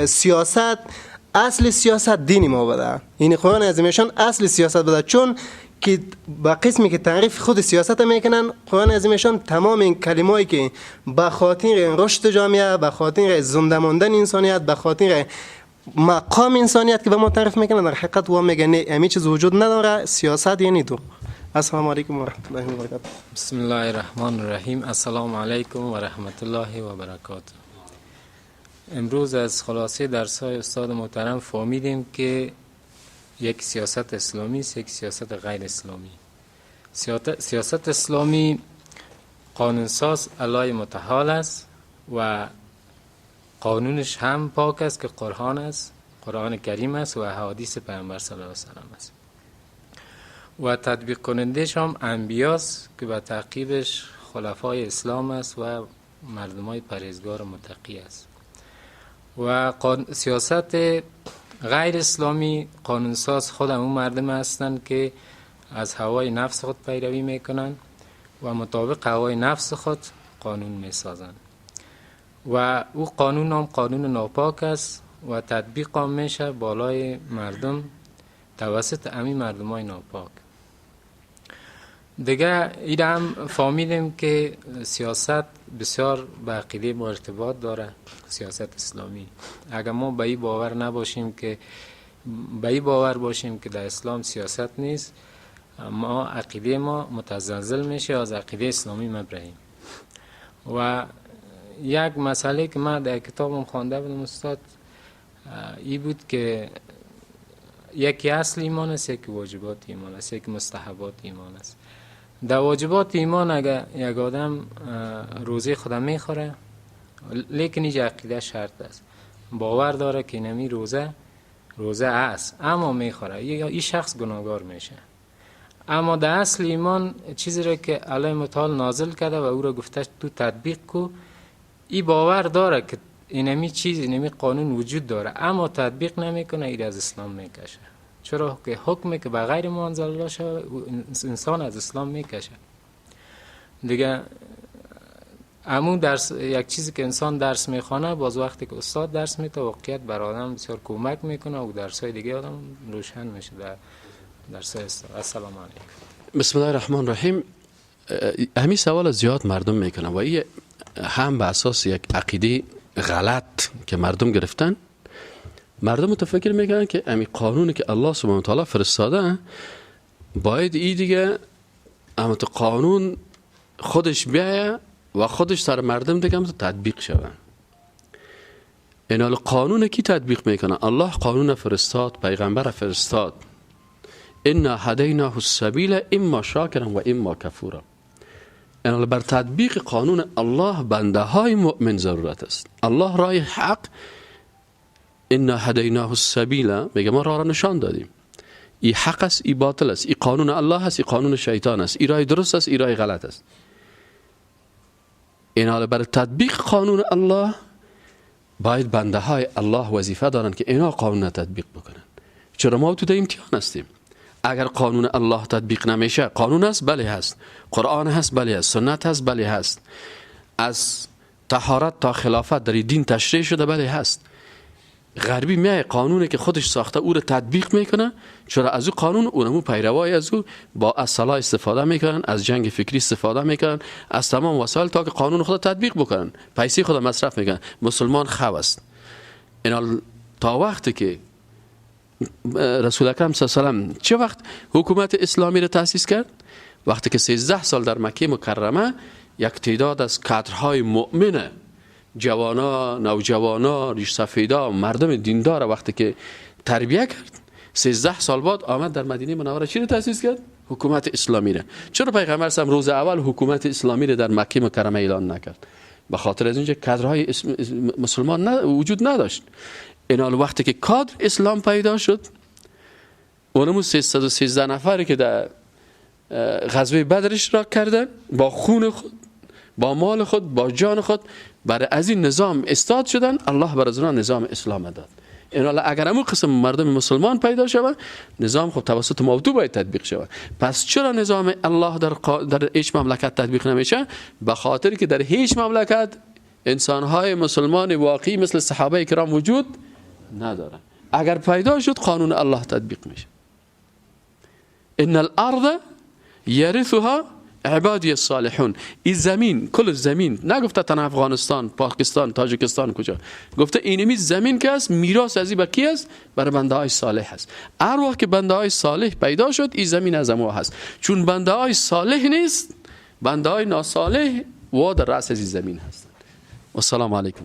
سیاست اصل سیاست دین ما بوده، این قرآن عظیمشان اصل سیاست بوده، چون که با قسمی که تعریف خود سیاست میکنن قرآن عظیمشان تمام این کلمه‌ای که به خاطر رشد جامعه، به خاطر زنده ماندن انسانیت، به خاطر مقام انسانیت که به ما تعریف میکنن در حقیقت و میگن نه همین چیز وجود نداره، سیاست یعنی دروغ. السلام علیکم و رحمت الله و برکاته. بسم الله الرحمن الرحیم. السلام علیکم و رحمت الله و برکاته. امروز از خلاصه درس‌های استاد محترم فهمیدیم که یک سیاست اسلامی است، یک سیاست غیر اسلامی. سیاست اسلامی قانونساز الله متعال است و قانونش هم پاک است که قرآن است، قرآن کریم است و احادیث پیامبر صلی الله علیه و سلم است و تطبیق کنندش هم انبیاست که به تعقیبش خلفای اسلام است و مردمای پرهیزگار متقی است. و سیاست غیر اسلامی قانونساز خود همون مردم هستند که از هوای نفس خود پیروی میکنن و مطابق هوای نفس خود قانون میسازند و او قانون هم قانون ناپاک است و تطبیق هم میشه بالای مردم توسط همین مردمای ناپاک. دیگه این هم فهمیدیم که سیاست بسیار به عقیده ما ارتباط داره. سیاست اسلامی اگر ما به این باور نباشیم که در اسلام سیاست نیست، ما عقیده ما متزلزل میشه، از عقیده اسلامی مبرهیم. و یک مسئله که من در کتابم خوانده بودم استاد این بود که یکی اصل ایمان است، یکی واجبات ایمان است، یکی مستحبات ایمان است. در واجبات ایمان اگر یک آدم روزه خودم میخوره لیکن اینجا عقیده شرط است، باور داره که نمی روزه است اما میخوره، این شخص گناهگار میشه. اما در اصل ایمان چیزی را که الله متعال نازل کرده و او را گفته تو تطبیق کو، این باور داره که اینمی چیز اینمی قانون وجود داره اما تطبیق نمیکنه، این از اسلام میکشه. چرا که حکمی که به غیر ما انزل الله شده انسان از اسلام میکشه. دیگه همون درس، یک چیزی که انسان درس میخوانه باز وقتی که استاد درس میده واقعیت بر آدم بسیار کمک میکنه و درسای دیگه آدم روشن میشه در درسای استاد. السلام علیکم. بسم الله الرحمن الرحیم. همین سوال زیاد مردم میکنن و این هم به اساس یک عقیده غلط که مردم گرفتن. مردم متفکر میکنن که همین قانونی که الله سبحانه و تعالی فرستاده باید این دیگه اما قانون خودش بیایه و خودش سر مردم دیگه هم تطبیق شود. این حال قانون کی تطبیق میکنه؟ الله قانون فرستاد، پیغمبر فرستاد. انا هدیناه السبیل اما شاکرا و اما کفورا. این حال بر تطبیق قانون الله بنده های مؤمن ضرورت است. الله راه حق، انا هدیناه السبیل میگه ما راه را نشان دادیم. ای حق است، ای باطل است، ای قانون الله است، ای قانون شیطان است، ای راه درست است، ای راه غلط است. این حال بر تطبیق قانون الله باید بنده های الله وظیفه دارن که اینا قانون را تطبیق بکنن. چرا ما تو در امتحان هستیم؟ اگر قانون الله تطبیق نمیشه، قانون هست بله هست، قرآن هست بله هست، سنت هست بله هست، از طهارت تا خلافت در دین تشریع شده بله هست. غربی میای قانونی که خودش ساخته او رو تطبیق میکنه، چرا از او قانون اونمو پیروای از او با اصطلاح استفاده میکنن، از جنگ فکری استفاده میکنن، از تمام وسایل تا که قانون خود تطبیق بکنن، پیسه خود مصرف میکنن. مسلمان خو است. اینا تا وقتی که رسول اکرم صلی الله علیه و چه وقت حکومت اسلامی را تأسیس کرد؟ وقتی که 13 سال در مکه مکرمه یک تعداد از کادرهای مؤمنه، جوانا، نوجوانا، ریش سفیدا، مردم دیندار وقتی که تربیه کرد، 13 سال بعد آمد در مدینه منوره چی را تأسیس کرد؟ حکومت اسلامی را. چرا پیغمبر صلی الله علیه و روز اول حکومت اسلامی را در مکه مکرمه اعلان نکرد؟ به خاطر از اینکه کادرهای مسلمان وجود نداشت. این حال وقتی که کادر اسلام پیدا شد، اونمون 313 نفری که در غزوه بدر اشتراک کردن، با خون خود، با مال خود، با جان خود برای از این نظام استاد شدن، الله بر از اونها نظام اسلام داد. این حال اگر همون قسم مردم مسلمان پیدا شود، نظام خود توسط موضوع باید تطبیق شود. پس چرا نظام الله در هیچ مملکت تطبیق نمیشه؟ به خاطر که در هیچ مملکت انسانهای مسلمان واقعی مثل صحابه کرام وجود نداره. اگر پیدا شد قانون الله تطبیق میشه. ان الارض یرثها عبادی الصالحون. این زمین، کل زمین، نگفته تن افغانستان، پاکستان، تاجیکستان کجا، گفته اینمی زمین که است میراث از این کی است؟ برای بنده های صالح است. هر وقت که بنده های صالح پیدا شد این زمین از ما هست. چون بنده های صالح نیست، بنده های ناصالح و در رأس از این زمین هستند. و السلام علیکم.